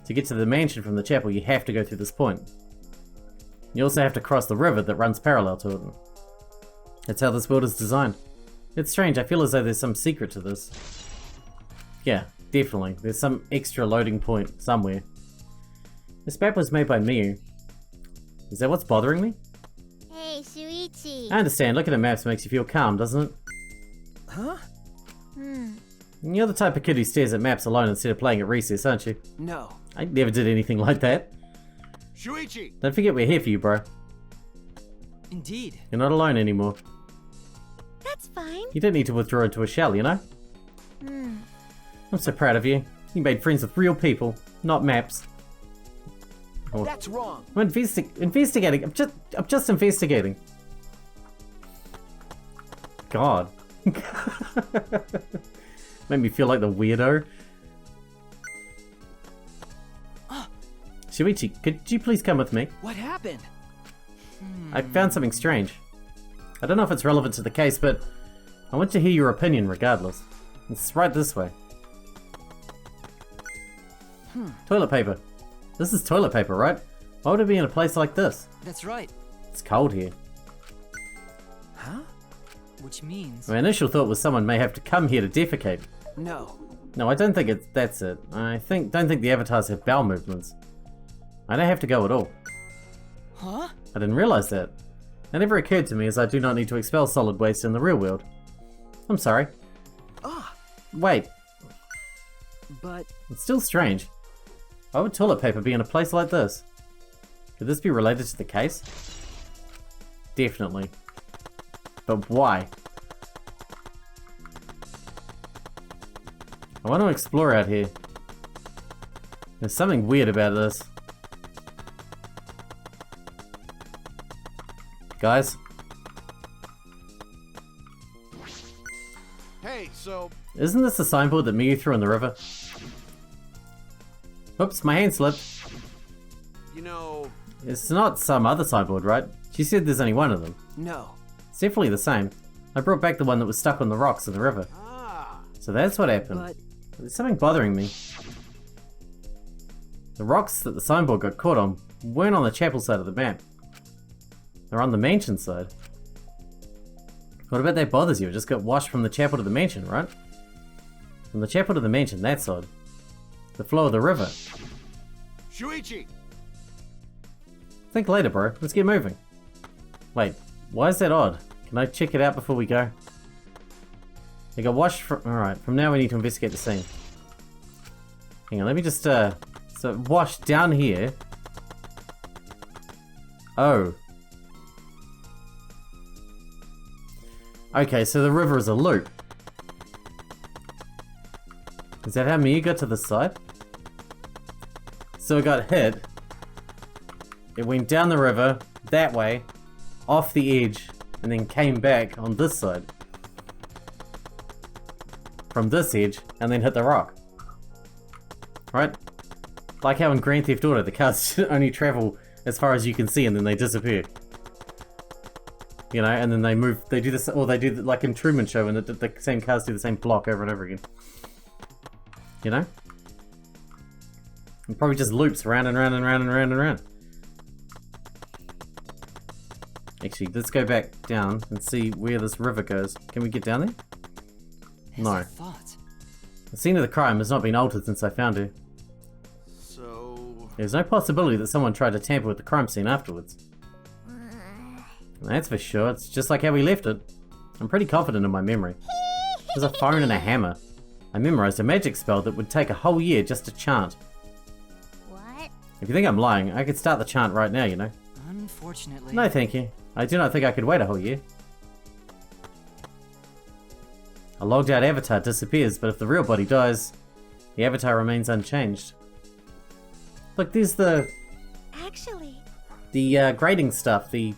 S1: To get to the mansion from the chapel, you have to go through this point. You also have to cross the river that runs parallel to it. That's how this world is designed. It's strange, I feel as though there's some secret to this. Yeah, definitely. There's some extra loading point somewhere. This map was made by Miyu. Is that what's bothering me?
S7: Hey, Shuichi.
S1: I understand, looking at maps makes you feel calm, doesn't it?
S5: Huh?
S1: You're the type of kid who stares at maps alone instead of playing at recess, aren't you?
S5: No.
S1: I never did anything like that.
S2: Shuichi!
S1: Don't forget we're here for you, bro.
S5: Indeed.
S1: You're not alone anymore.
S3: That's fine.
S1: You don't need to withdraw into a shell, you know? I'm so proud of you. You made friends with real people, not maps. Oh.
S5: That's wrong.
S1: I'm investigating. I'm just investigating. God. Made me feel like the weirdo. Shuichi, could you please come with me?
S5: What happened?
S1: I found something strange. I don't know if it's relevant to the case, but I want to hear your opinion regardless. It's right this way. Toilet paper. This is toilet paper, right? Why would it be in a place like this?
S5: That's right.
S1: It's cold here.
S5: Huh? Which means...
S1: My initial thought was someone may have to come here to defecate.
S5: No.
S1: No, I don't think that's it. Don't think the avatars have bowel movements. I don't have to go at all.
S5: Huh?
S1: I didn't realize that. It never occurred to me as I do not need to expel solid waste in the real world. I'm sorry.
S5: Ah.
S1: Wait,
S5: But...
S1: it's still strange. Why would toilet paper be in a place like this? Could this be related to the case? Definitely. But why? I want to explore out here. There's something weird about this. Guys?
S2: Hey, so
S1: Isn't this the signboard that Miyu threw in the river? Oops, my hand slipped.
S2: you know,
S1: It's not some other signboard, right? She said there's only one of them.
S5: No.
S1: It's definitely the same. I brought back the one that was stuck on the rocks in the river. So that's what happened.
S5: But...
S1: There's something bothering me. The rocks that the signboard got caught on weren't on the chapel side of the map. They're on the mansion side. What about that bothers you? It just got washed from the chapel to the mansion, right? From the chapel to the mansion, that side. The flow of the river.
S2: Shuichi!
S1: Think later, bro. Let's get moving. Wait, why is that odd? Can I check it out before we go? They got washed from... Alright, from now we need to investigate the scene. Hang on, let me just, So, washed down here. Oh. Okay, so the river is a loop. Is that how Miyu got to the side? So it got hit. It went down the river, that way, off the edge, and then came back on this side. From this edge, and then hit the rock. Right? Like how in Grand Theft Auto, the cars only travel as far as you can see and then they disappear. You know, and then they move, they do this, or they do like in Truman Show, and the same cars do the same block over and over again. You know? It probably just loops round and round and round and round and round. Actually, let's go back down and see where this river goes. Can we get down there? No.
S5: I thought.
S1: The scene of the crime has not been altered since I found her.
S2: So...
S1: There's no possibility that someone tried to tamper with the crime scene afterwards. That's for sure. It's just like how we left it. I'm pretty confident in my memory. There's a phone and a hammer. I memorized a magic spell that would take a whole year just to chant.
S7: What?
S1: If you think I'm lying, I could start the chant right now, you know.
S5: Unfortunately.
S1: No, thank you. I do not think I could wait a whole year. A logged out avatar disappears, but if the real body dies, the avatar remains unchanged. Look, there's the
S3: Actually,
S1: grading stuff, the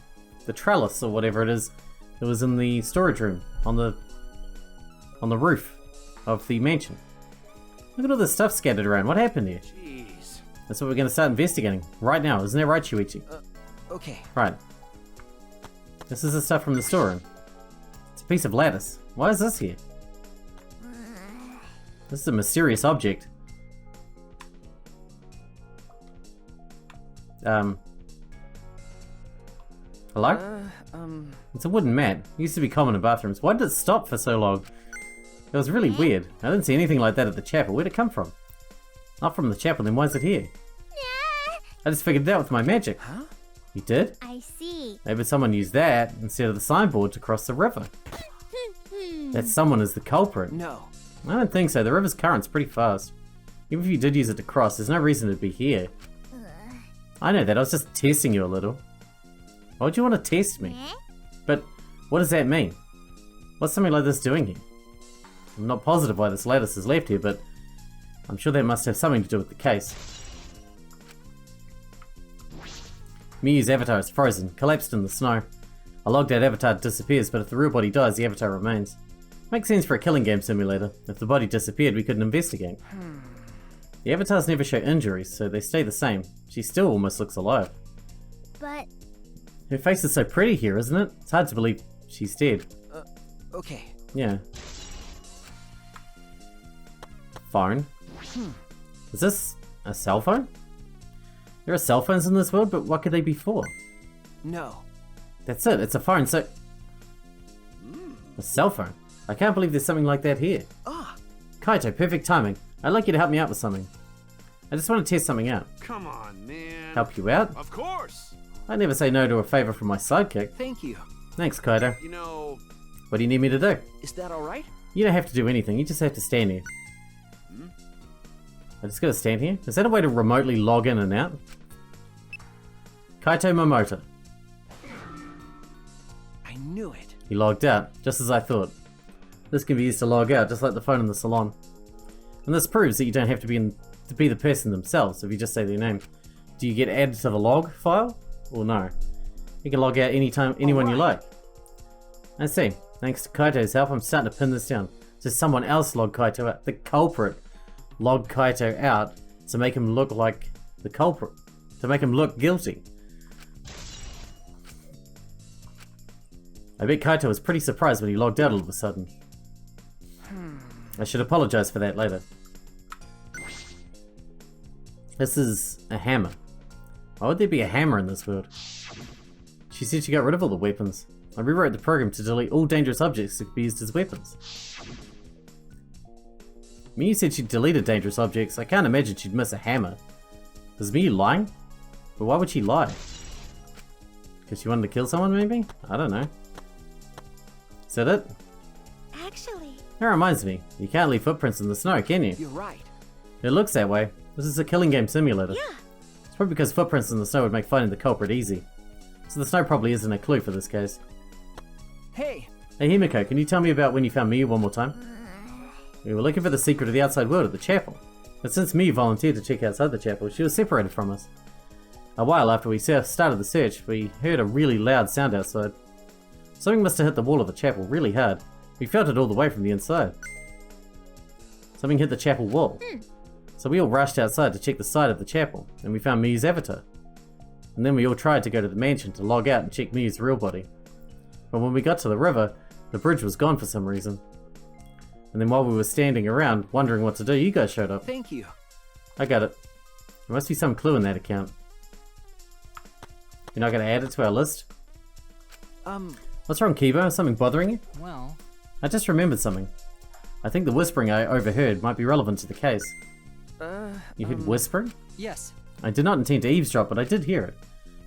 S1: trellis or whatever it is that was in the storage room on the roof of the mansion. Look at all this stuff scattered around. What happened here?
S2: Jeez.
S1: That's what we're going to start investigating right now. Isn't that right, Shuichi?
S5: Okay.
S1: Right. This is the stuff from the storeroom. It's a piece of lattice. Why is this here? This is a mysterious object. Hello? It's a wooden mat. It used to be common in bathrooms. Why did it stop for so long? It was really weird. I didn't see anything like that at the chapel. Where'd it come from? Not from the chapel, then why is it here? I just figured it out with my magic.
S5: Huh?
S1: You did?
S7: I see.
S1: Maybe someone used that instead of the signboard to cross the river. That someone is the culprit.
S5: No.
S1: I don't think so. The river's current's pretty fast. Even if you did use it to cross, there's no reason to be here. I know that. I was just testing you a little. Why would you want to test me? But what does that mean? What's something like this doing here? I'm not positive why this lattice is left here, but I'm sure that must have something to do with the case. Miyu's avatar is frozen, collapsed in the snow. A logged out avatar disappears, but if the real body dies, the avatar remains. Makes sense for a killing game simulator. If the body disappeared, we couldn't investigate. The avatars never show injuries, so they stay the same. She still almost looks alive.
S7: But
S1: Her face is so pretty here, isn't it? It's hard to believe she's dead.
S5: Okay.
S1: Yeah. Phone. Is this a cell phone? There are cell phones in this world, but what could they be for?
S5: No.
S1: That's it, it's a phone, so... A cell phone? I can't believe there's something like that here.
S5: Ah.
S1: Kaito, perfect timing. I'd like you to help me out with something. I just want to test something out.
S2: Come on, man.
S1: Help you out?
S2: Of course.
S1: I never say no to a favor from my sidekick.
S5: Thank you.
S1: Thanks, Kaito.
S2: You know,
S1: What do you need me to do?
S5: Is that all right?
S1: You don't have to do anything, you just have to stand here. I just gotta stand here? Is that a way to remotely log in and out? Kaito Momota.
S5: I knew it.
S1: He logged out, just as I thought. This can be used to log out, just like the phone in the salon. And this proves that you don't have to be the person themselves if you just say their name. Do you get added to the log file? Or no? You can log out anytime, anyone you like. I see. Thanks to Kaito's help, I'm starting to pin this down. So someone else logged Kaito out. The culprit logged Kaito out to make him look like the culprit. To make him look guilty. I bet Kaito was pretty surprised when he logged out all of a sudden. I should apologize for that later. This is a hammer. Why would there be a hammer in this world? She said she got rid of all the weapons. I rewrote the program to delete all dangerous objects that could be used as weapons. Miyu said she deleted dangerous objects. I can't imagine she'd miss a hammer. Is Miyu lying? But why would she lie? Because she wanted to kill someone, maybe? I don't know. Is that it?
S7: actually,
S1: That reminds me, you can't leave footprints in the snow, can you?
S5: You're right.
S1: It looks that way. This is a killing game simulator.
S7: yeah.
S1: It's probably because footprints in the snow would make finding the culprit easy. So the snow probably isn't a clue for this case.
S5: Hey.
S1: Hey Himiko, can you tell me about when you found Miyu one more time? We were looking for the secret of the outside world at the chapel. But since Miyu volunteered to check outside the chapel, she was separated from us. A while after we started the search, we heard a really loud sound outside. Something must have hit the wall of the chapel really hard. We felt it all the way from the inside. Something hit the chapel wall. So we all rushed outside to check the side of the chapel, and we found Miyu's avatar. And then we all tried to go to the mansion to log out and check Miyu's real body. But when we got to the river, the bridge was gone for some reason. And then while we were standing around, wondering what to do, you guys showed up.
S5: Thank you.
S1: I got it. There must be some clue in that account. You're not going to add it to our list? What's wrong, Kibo? Something bothering you?
S5: Well...
S1: I just remembered something. I think the whispering I overheard might be relevant to the case. You heard whispering?
S5: Yes.
S1: I did not intend to eavesdrop, but I did hear it.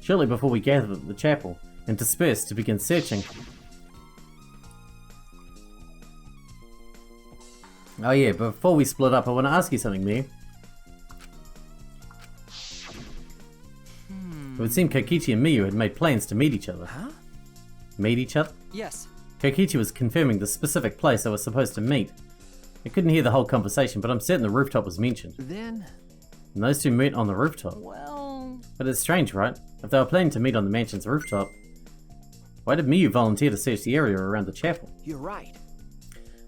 S1: Shortly before we gathered at the chapel, and dispersed to begin searching. Oh yeah, before we split up, I want to ask you something, Miyu. It would seem Kokichi and Miyu had made plans to meet each other.
S5: Huh?
S1: Meet each other?
S5: Yes.
S1: Kokichi was confirming the specific place they were supposed to meet. I couldn't hear the whole conversation, but I'm certain the rooftop was mentioned.
S5: Then...
S1: And those two met on the rooftop.
S5: Well...
S1: But it's strange, right? If they were planning to meet on the mansion's rooftop, why did Miyu volunteer to search the area around the chapel?
S5: You're right.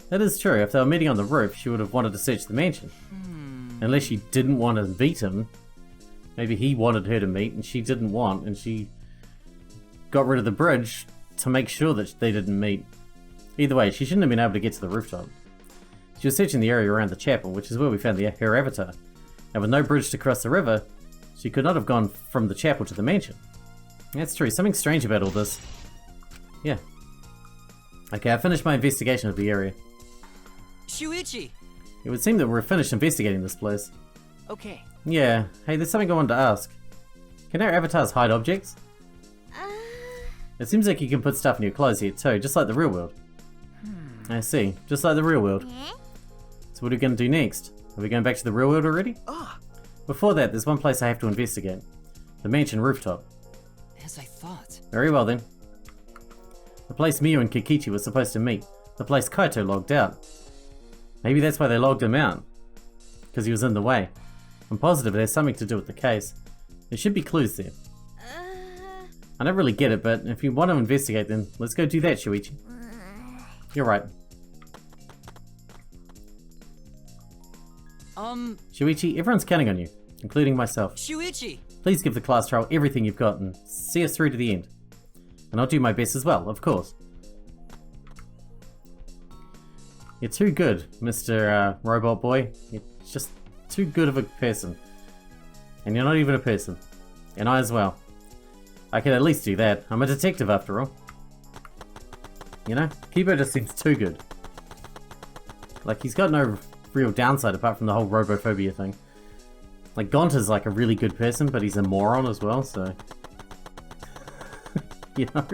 S1: That is true. If they were meeting on the roof, she would have wanted to search the mansion. Unless she didn't want to meet him. Maybe he wanted her to meet and she didn't want, and she got rid of the bridge to make sure that they didn't meet. Either way, she shouldn't have been able to get to the rooftop. She was searching the area around the chapel, which is where we found her avatar. And with no bridge to cross the river, she could not have gone from the chapel to the mansion. That's true, something strange about all this. Yeah. Okay, I finished my investigation of the area.
S5: Shuichi!
S1: It would seem that we're finished investigating this place.
S5: Okay.
S1: Yeah, hey, there's something I wanted to ask. Can our avatars hide objects? It seems like you can put stuff in your clothes here too, just like the real world. I see, just like the real world. So what are we going to do next? Are we going back to the real world already?
S5: Ah,
S1: Before that, there's one place I have to investigate. The mansion rooftop.
S5: as I thought.
S1: Very well then. The place Miyu and Kokichi were supposed to meet. The place Kaito logged out. Maybe that's why they logged him out. Because he was in the way. I'm positive it has something to do with the case. There should be clues there. I don't really get it, but if you want to investigate then let's go do that, Shuichi. You're right. Shuichi, everyone's counting on you, including myself.
S5: Shuichi!
S1: Please give the class trial everything you've got and see us through to the end. And I'll do my best as well, of course. You're too good, Mr. Robot Boy. You're just too good of a person. And you're not even a person. And I as well. I can at least do that. I'm a detective after all. You know, Kibo just seems too good. Like, he's got no real downside apart from the whole robophobia thing. Like, Gonta's like a really good person, but he's a moron as well, so... you know?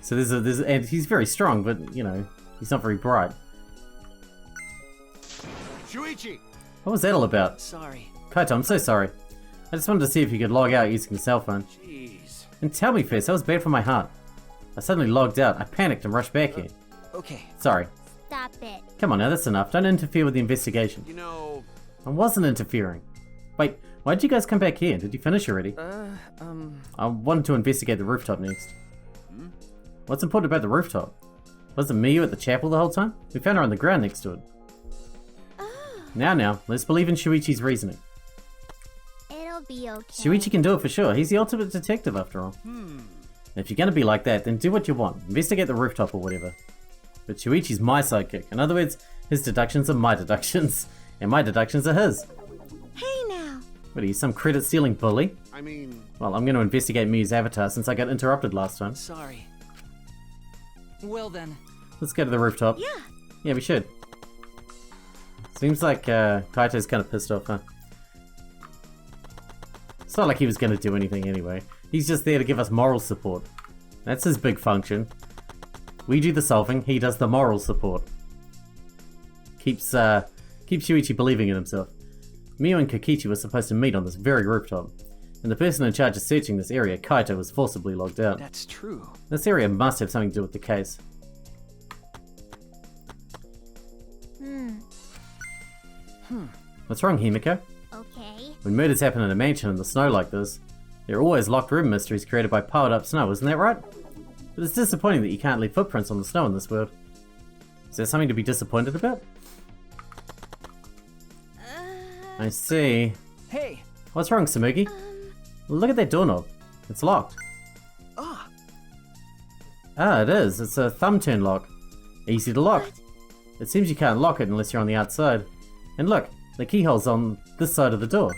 S1: So and he's very strong, but, you know, he's not very bright.
S2: Shuichi!
S1: What was that all about?
S5: Sorry.
S1: Kaito, I'm so sorry. I just wanted to see if you could log out using the cell phone.
S2: Jeez.
S1: And tell me first, that was bad for my heart. I suddenly logged out, I panicked and rushed back here.
S5: Okay.
S1: Sorry.
S7: Stop it.
S1: Come on now, that's enough. Don't interfere with the investigation.
S2: You know,
S1: I wasn't interfering. Wait, why did you guys come back here? Did you finish already? I wanted to investigate the rooftop next. What's important about the rooftop? Wasn't Miyu at the chapel the whole time? We found her on the ground next to it. Now, let's believe in Shuichi's reasoning.
S7: It'll be okay.
S1: Shuichi can do it for sure. He's the ultimate detective after all. If you're gonna be like that, then do what you want. Investigate the rooftop or whatever. But Shuichi's my sidekick. In other words, his deductions are my deductions. And my deductions are his.
S7: Hey now.
S1: What are you, some credit-stealing bully?
S2: I mean,
S1: Well, I'm gonna investigate Miyu's avatar since I got interrupted last time.
S5: Sorry. Well then.
S1: Let's go to the rooftop.
S7: Yeah.
S1: Yeah, we should. Seems like Kaito's kind of pissed off, huh? It's not like he was going to do anything anyway. He's just there to give us moral support. That's his big function. We do the solving, he does the moral support. Keeps Shuichi believing in himself. Miyu and Kokichi were supposed to meet on this very rooftop. And the person in charge of searching this area, Kaito, was forcibly logged out.
S5: That's true.
S1: This area must have something to do with the case. What's wrong, Himiko?
S7: Okay.
S1: When murders happen in a mansion in the snow like this, there are always locked room mysteries created by piled up snow, isn't that right? But it's disappointing that you can't leave footprints on the snow in this world. Is there something to be disappointed about? I see.
S5: Hey!
S1: What's wrong, Samugi? Look at that doorknob. It's locked.
S5: Ah!
S1: Ah, it is. It's a thumb turn lock. Easy to lock. It seems you can't lock it unless you're on the outside. And look, the keyhole's on this side of the door.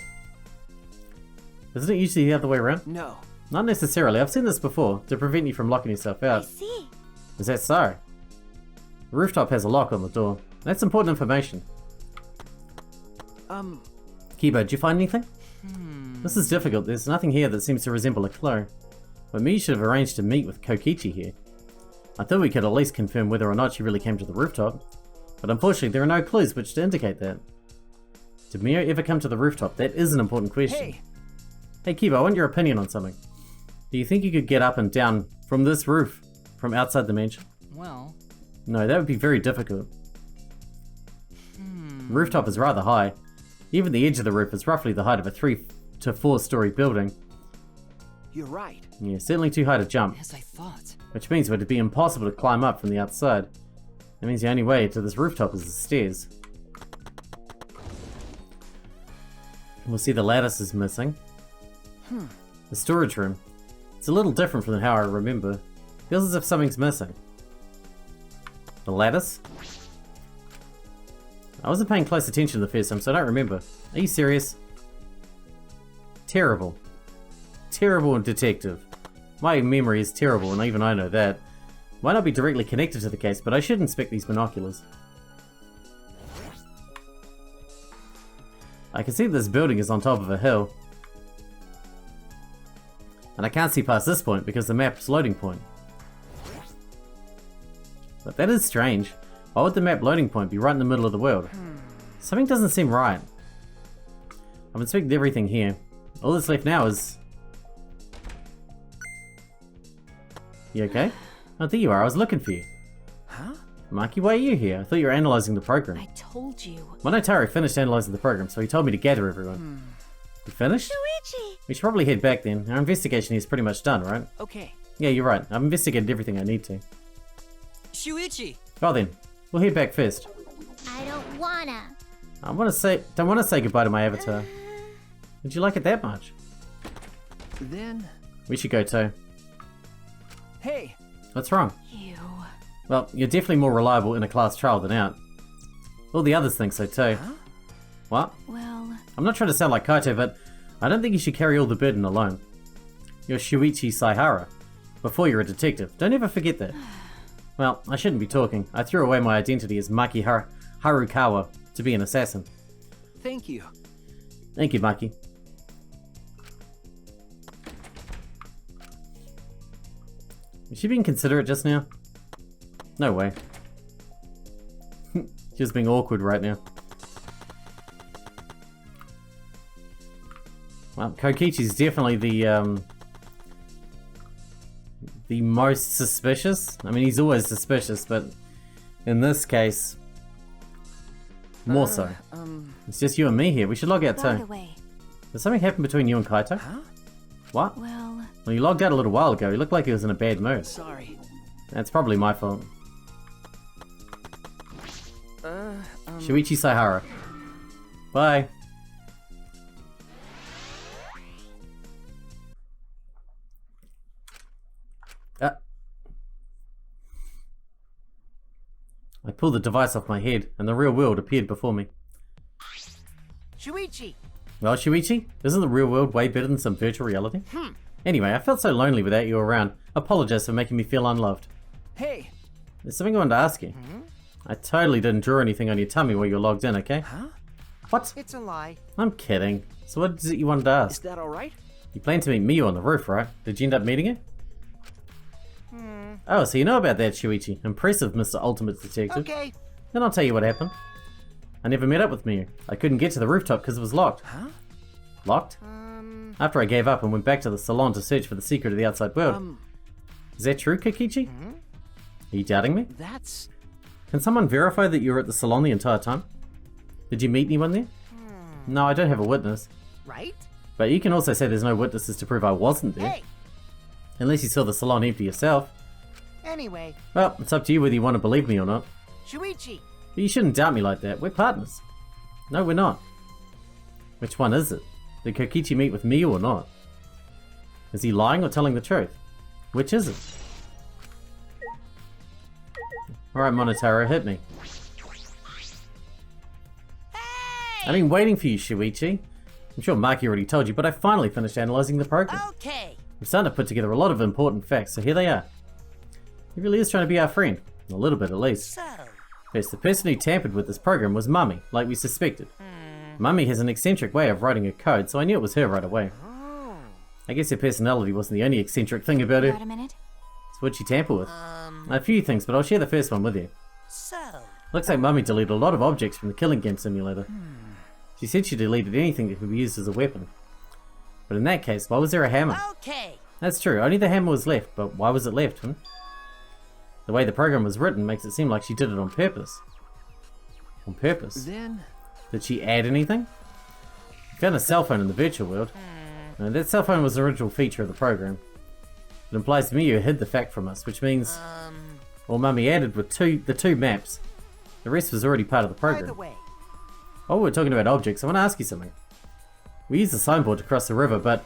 S1: Isn't it usually the other way around?
S5: No.
S1: Not necessarily. I've seen this before, to prevent you from locking yourself
S7: I
S1: out.
S7: see.
S1: Is that so? The rooftop has a lock on the door. That's important information. Kibo, did you find anything? This is difficult. There's nothing here that seems to resemble a clue. But me should have arranged to meet with Kokichi here. I thought we could at least confirm whether or not she really came to the rooftop. But unfortunately, there are no clues which to indicate that. Did Mio ever come to the rooftop? That is an important question.
S5: Hey!
S1: Hey Kibo, I want your opinion on something. Do you think you could get up and down from this roof, from outside the mansion?
S5: Well...
S1: No, that would be very difficult. The rooftop is rather high. Even the edge of the roof is roughly the height of a 3 to 4 story building.
S5: You're right.
S1: Yeah, certainly too high to jump.
S5: As I thought.
S1: Which means it would be impossible to climb up from the outside. That means the only way to this rooftop is the stairs. We'll see the lattice is missing. The storage room. It's a little different from how I remember. Feels as if something's missing. The lattice? I wasn't paying close attention the first time, so I don't remember. Are you serious? Terrible. Terrible detective. My memory is terrible, and even I know that. Might not be directly connected to the case, but I should inspect these binoculars. I can see this building is on top of a hill. And I can't see past this point because the map's loading point. But that is strange. Why would the map loading point be right in the middle of the world? Something doesn't seem right. I've inspected everything here. All that's left now is... You okay? Oh, there you are. I was looking for you.
S5: Huh?
S1: Mikey, why are you here? I thought you were analysing the program.
S8: I told you.
S1: Monotaro finished analysing the program, so he told me to gather everyone. You finished?
S3: Shuichi!
S1: We should probably head back then. Our investigation here is pretty much done, right?
S5: Okay.
S1: Yeah, you're right. I've investigated everything I need to.
S5: Shuichi!
S1: Oh then, we'll head back first.
S3: I don't wanna.
S1: Don't want to say goodbye to my avatar. Did you like it that much?
S5: Then...
S1: We should go too.
S5: Hey!
S1: What's wrong?
S8: You.
S1: Well, you're definitely more reliable in a class trial than out. All the others think so too.
S5: Huh?
S1: What?
S8: Well,
S1: I'm not trying to sound like Kaito, but I don't think you should carry all the burden alone. You're Shuichi Saihara. Before you're a detective. Don't ever forget that. Well, I shouldn't be talking. I threw away my identity as Maki Harukawa to be an assassin.
S5: Thank you.
S1: Thank you, Maki. Was she being considerate just now? No way. She's being awkward right now. Well, Kokichi's definitely the most suspicious. I mean, he's always suspicious, but in this case, more so. It's just you and me here. We should log out
S8: by
S1: too.
S8: the way,
S1: Did something happen between you and Kaito?
S5: Huh?
S1: What?
S8: well,
S1: Well, you logged out a little while ago. You looked like he was in a bad mood.
S5: Sorry.
S1: That's probably my fault. Shuichi Saihara. Bye. I pulled the device off my head, and the real world appeared before me.
S4: Shuichi!
S1: Well, Shuichi, isn't the real world way better than some virtual reality? Anyway, I felt so lonely without you around. Apologize for making me feel unloved.
S5: Hey!
S1: There's something I wanted to ask you. I totally didn't draw anything on your tummy while you were logged in, okay?
S5: Huh?
S1: What?
S4: It's a lie.
S1: I'm kidding. So what is it you wanted to
S5: Is
S1: ask?
S5: that alright?
S1: You planned to meet Miyu on the roof, right? Did you end up meeting her? Oh, so you know about that, Shuichi. Impressive, Mr. Ultimate Detective.
S4: Okay.
S1: Then I'll tell you what happened. I never met up with Miyu. I couldn't get to the rooftop because it was locked.
S5: Huh?
S1: Locked? After I gave up and went back to the salon to search for the secret of the outside world. Is that true, Kokichi? Are you doubting me?
S5: That's...
S1: Can someone verify that you were at the salon the entire time? Did you meet anyone there? No, I don't have a witness.
S4: Right?
S1: But you can also say there's no witnesses to prove I wasn't there.
S4: Hey!
S1: Unless you saw the salon empty yourself.
S4: Anyway,
S1: Well, it's up to you whether you want to believe me or not.
S4: Shuichi!
S1: But you shouldn't doubt me like that. We're partners. No, we're not. Which one is it? Did Kokichi meet with me or not? Is he lying or telling the truth? Which is it? Alright, Monotaro, hit me. I've been waiting for you, Shuichi. I'm sure Maki already told you, but I finally finished analysing the program.
S6: Okay.
S1: I'm starting to put together a lot of important facts, so here they are. He really is trying to be our friend. A little bit, at least.
S6: So,
S1: First, the person who tampered with this program was Mummy, like we suspected. Mummy has an eccentric way of writing a code, so I knew it was her right away. I guess her personality wasn't the only eccentric thing about her.
S8: got a minute?
S1: It's what she tampered with. A few things, but I'll share the first one with you.
S6: so,
S1: Looks like Mummy deleted a lot of objects from the killing game simulator. She said she deleted anything that could be used as a weapon. But in that case, why was there a hammer?
S6: okay.
S1: That's true, only the hammer was left, but why was it left, The way the program was written makes it seem like she did it on purpose. On purpose?
S5: Then...
S1: Did she add anything? We found a cell phone in the virtual world. And that cell phone was an original feature of the program. It implies to me you hid the fact from us, which means... Well, Mummy added with the two maps. The rest was already part of the
S4: By
S1: program.
S4: the way,
S1: Oh, we're talking about objects. I want to ask you something. We used the signboard to cross the river, but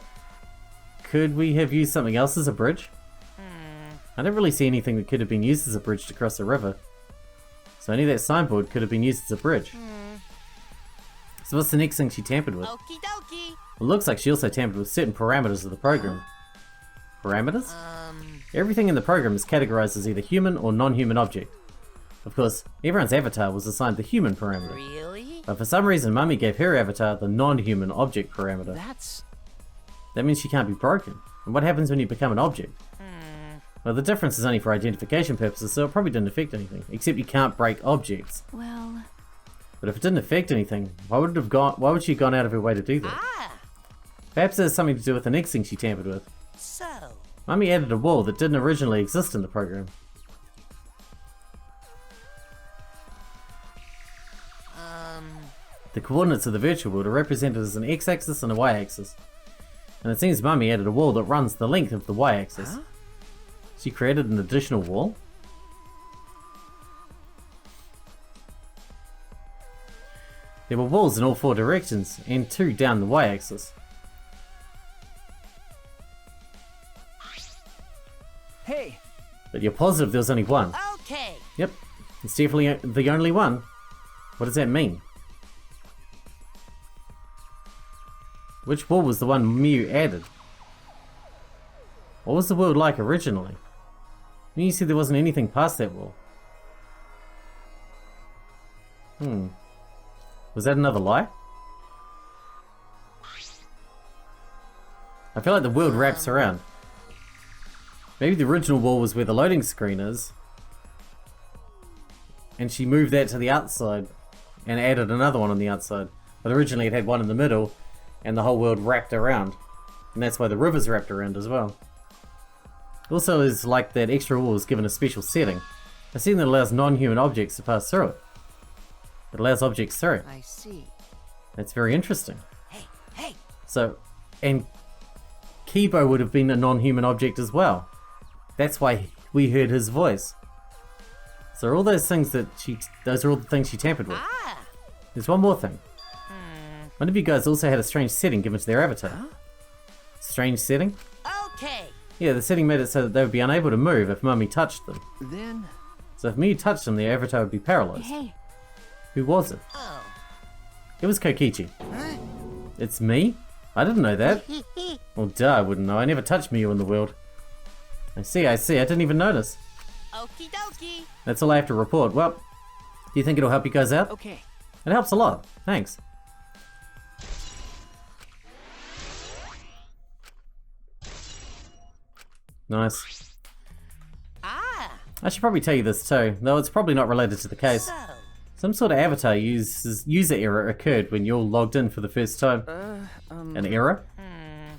S1: could we have used something else as a bridge? I don't really see anything that could have been used as a bridge to cross the river. So only that signboard could have been used as a bridge. So what's the next thing she tampered with?
S6: Okie dokie.
S1: It looks like she also tampered with certain parameters of the program. Parameters? Everything in the program is categorized as either human or non-human object. Of course, everyone's avatar was assigned the human parameter.
S6: Really?
S1: But for some reason, Mummy gave her avatar the non-human object parameter.
S5: That's...
S1: That means she can't be broken. And what happens when you become an object? Well, the difference is only for identification purposes, so it probably didn't affect anything. Except you can't break objects.
S3: Well,
S1: But if it didn't affect anything, why would she have gone out of her way to do that? Perhaps it has something to do with the next thing she tampered with.
S6: So,
S1: Mummy added a wall that didn't originally exist in the program. The coordinates of the virtual world are represented as an x-axis and a y-axis. And it seems Mummy added a wall that runs the length of the y-axis. She created an additional wall? There were walls in all 4 directions, and 2 down the y-axis.
S5: Hey!
S1: But you're positive there was only one.
S6: okay.
S1: Yep, it's definitely the only one. What does that mean? Which wall was the one Mew added? What was the world like originally? You said there wasn't anything past that wall. Was that another lie? I feel like the world wraps around. Maybe the original wall was where the loading screen is, and she moved that to the outside and added another one on the outside. But originally it had one in the middle, and the whole world wrapped around. And that's why the river's wrapped around as well. Also, is like that extra wall is given a special setting. A setting that allows non-human objects to pass through it. It allows objects through it.
S4: I see.
S1: That's very interesting.
S6: Hey,
S1: So, and Kibo would have been a non-human object as well. That's why we heard his voice. So all those things those are all the things she tampered with. There's one more thing. One of you guys also had a strange setting given to their avatar. Strange setting?
S6: okay.
S1: Yeah, the setting made it so that they would be unable to move if Mummy touched them.
S5: Then...
S1: So if Mew touched them, their avatar would be paralyzed.
S3: hey,
S1: Who was it?
S6: Oh,
S1: It was Kokichi.
S4: Huh?
S1: It's me? I didn't know that. Well, duh, I wouldn't know. I never touched Mew in the world. I see. I didn't even notice.
S6: okie dokie.
S1: That's all I have to report. Well, do you think it'll help you guys out?
S5: Okay.
S1: It helps a lot. Thanks. Nice. I should probably tell you this too, though it's probably not related to the case.
S6: So,
S1: Some sort of avatar user error occurred when you all logged in for the first time. An error?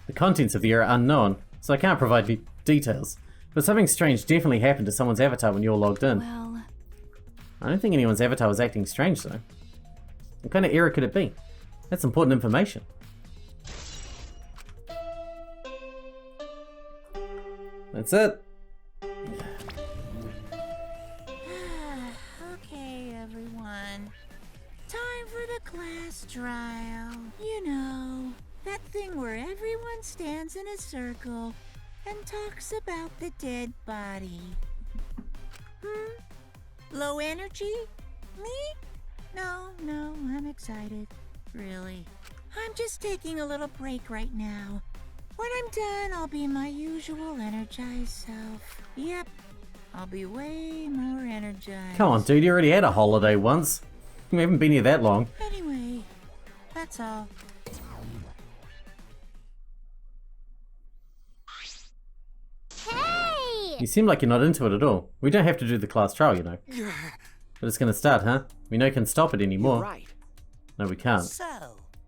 S1: The contents of the error are unknown, so I can't provide details. But something strange definitely happened to someone's avatar when you all logged in.
S3: well,
S1: I don't think anyone's avatar was acting strange though. What kind of error could it be? That's important information. That's it.
S3: okay, everyone. Time for the class trial. You know, that thing where everyone stands in a circle and talks about the dead body. Low energy? Me? No, I'm excited. Really. I'm just taking a little break right now. When I'm done, I'll be my usual energized self. Yep, I'll be way more energized.
S1: Come on, dude, you already had a holiday once. We haven't been here that long.
S3: Anyway, that's all.
S7: Hey!
S1: You seem like you're not into it at all. We don't have to do the class trial, you know. But it's gonna start, huh? We no can stop it anymore.
S5: You're right.
S1: No, we can't.
S6: so,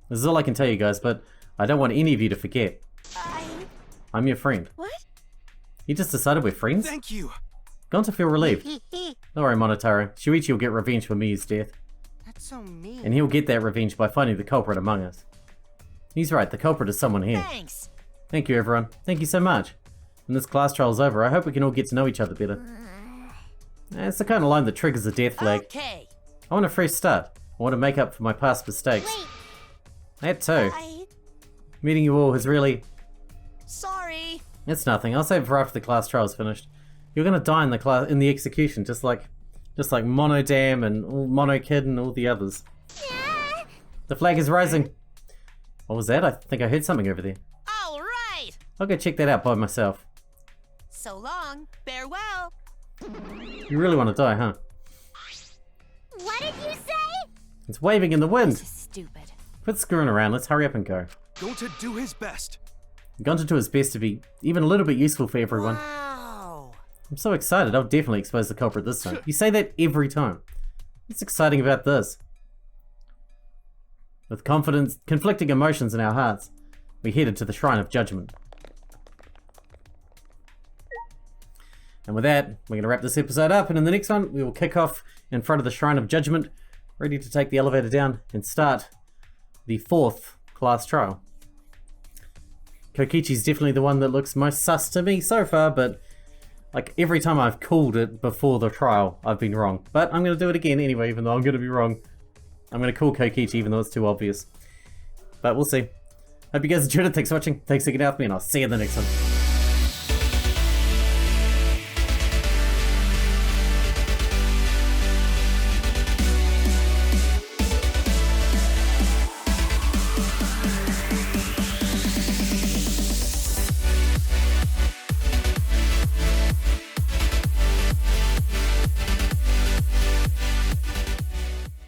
S1: This is all I can tell you guys, but I don't want any of you to forget. I'm your friend.
S3: What?
S1: You just decided we're friends?
S2: Thank you.
S1: Gone to feel relieved. Don't worry, Monotaro. Shuichi will get revenge for Miyu's death.
S4: That's so mean.
S1: And he'll get that revenge by finding the culprit among us. He's right, the culprit is someone here.
S6: thanks.
S1: Thank you, everyone. Thank you so much. When this class trial's over, I hope we can all get to know each other better. It's the kind of line that triggers a death flag.
S6: Okay.
S1: I want a fresh start. I want to make up for my past mistakes.
S7: Wait,
S1: That too.
S7: I...
S1: Meeting you all has really...
S6: Sorry.
S1: It's nothing. I'll save it for after the class trial's finished. You're gonna die in the execution, just like Monodam and Mono Kid and all the others.
S7: Yeah.
S1: The flag is rising. What was that? I think I heard something over there.
S6: All right.
S1: I'll go check that out by myself.
S6: So long. Farewell.
S1: You really want to die, huh?
S7: What did you say?
S1: It's waving in the wind.
S6: Stupid.
S1: Quit screwing around. Let's hurry up and go.
S2: Going to do his best.
S1: Gunter to his best to be even a little bit useful for everyone.
S4: Wow.
S1: I'm so excited. I'll definitely expose the culprit this time. You say that every time. What's exciting about this? With confidence, conflicting emotions in our hearts, we headed to the Shrine of Judgment. And with that, we're going to wrap this episode up, and in the next one, we will kick off in front of the Shrine of Judgment, ready to take the elevator down and start the 4th class trial. Kokichi's definitely the one that looks most sus to me so far, but like every time I've called it before the trial, I've been wrong. But I'm going to do it again anyway, even though I'm going to be wrong. I'm going to call Kokichi even though it's too obvious. But we'll see. Hope you guys enjoyed it. Thanks for watching. Thanks for getting out with me, and I'll see you in the next one.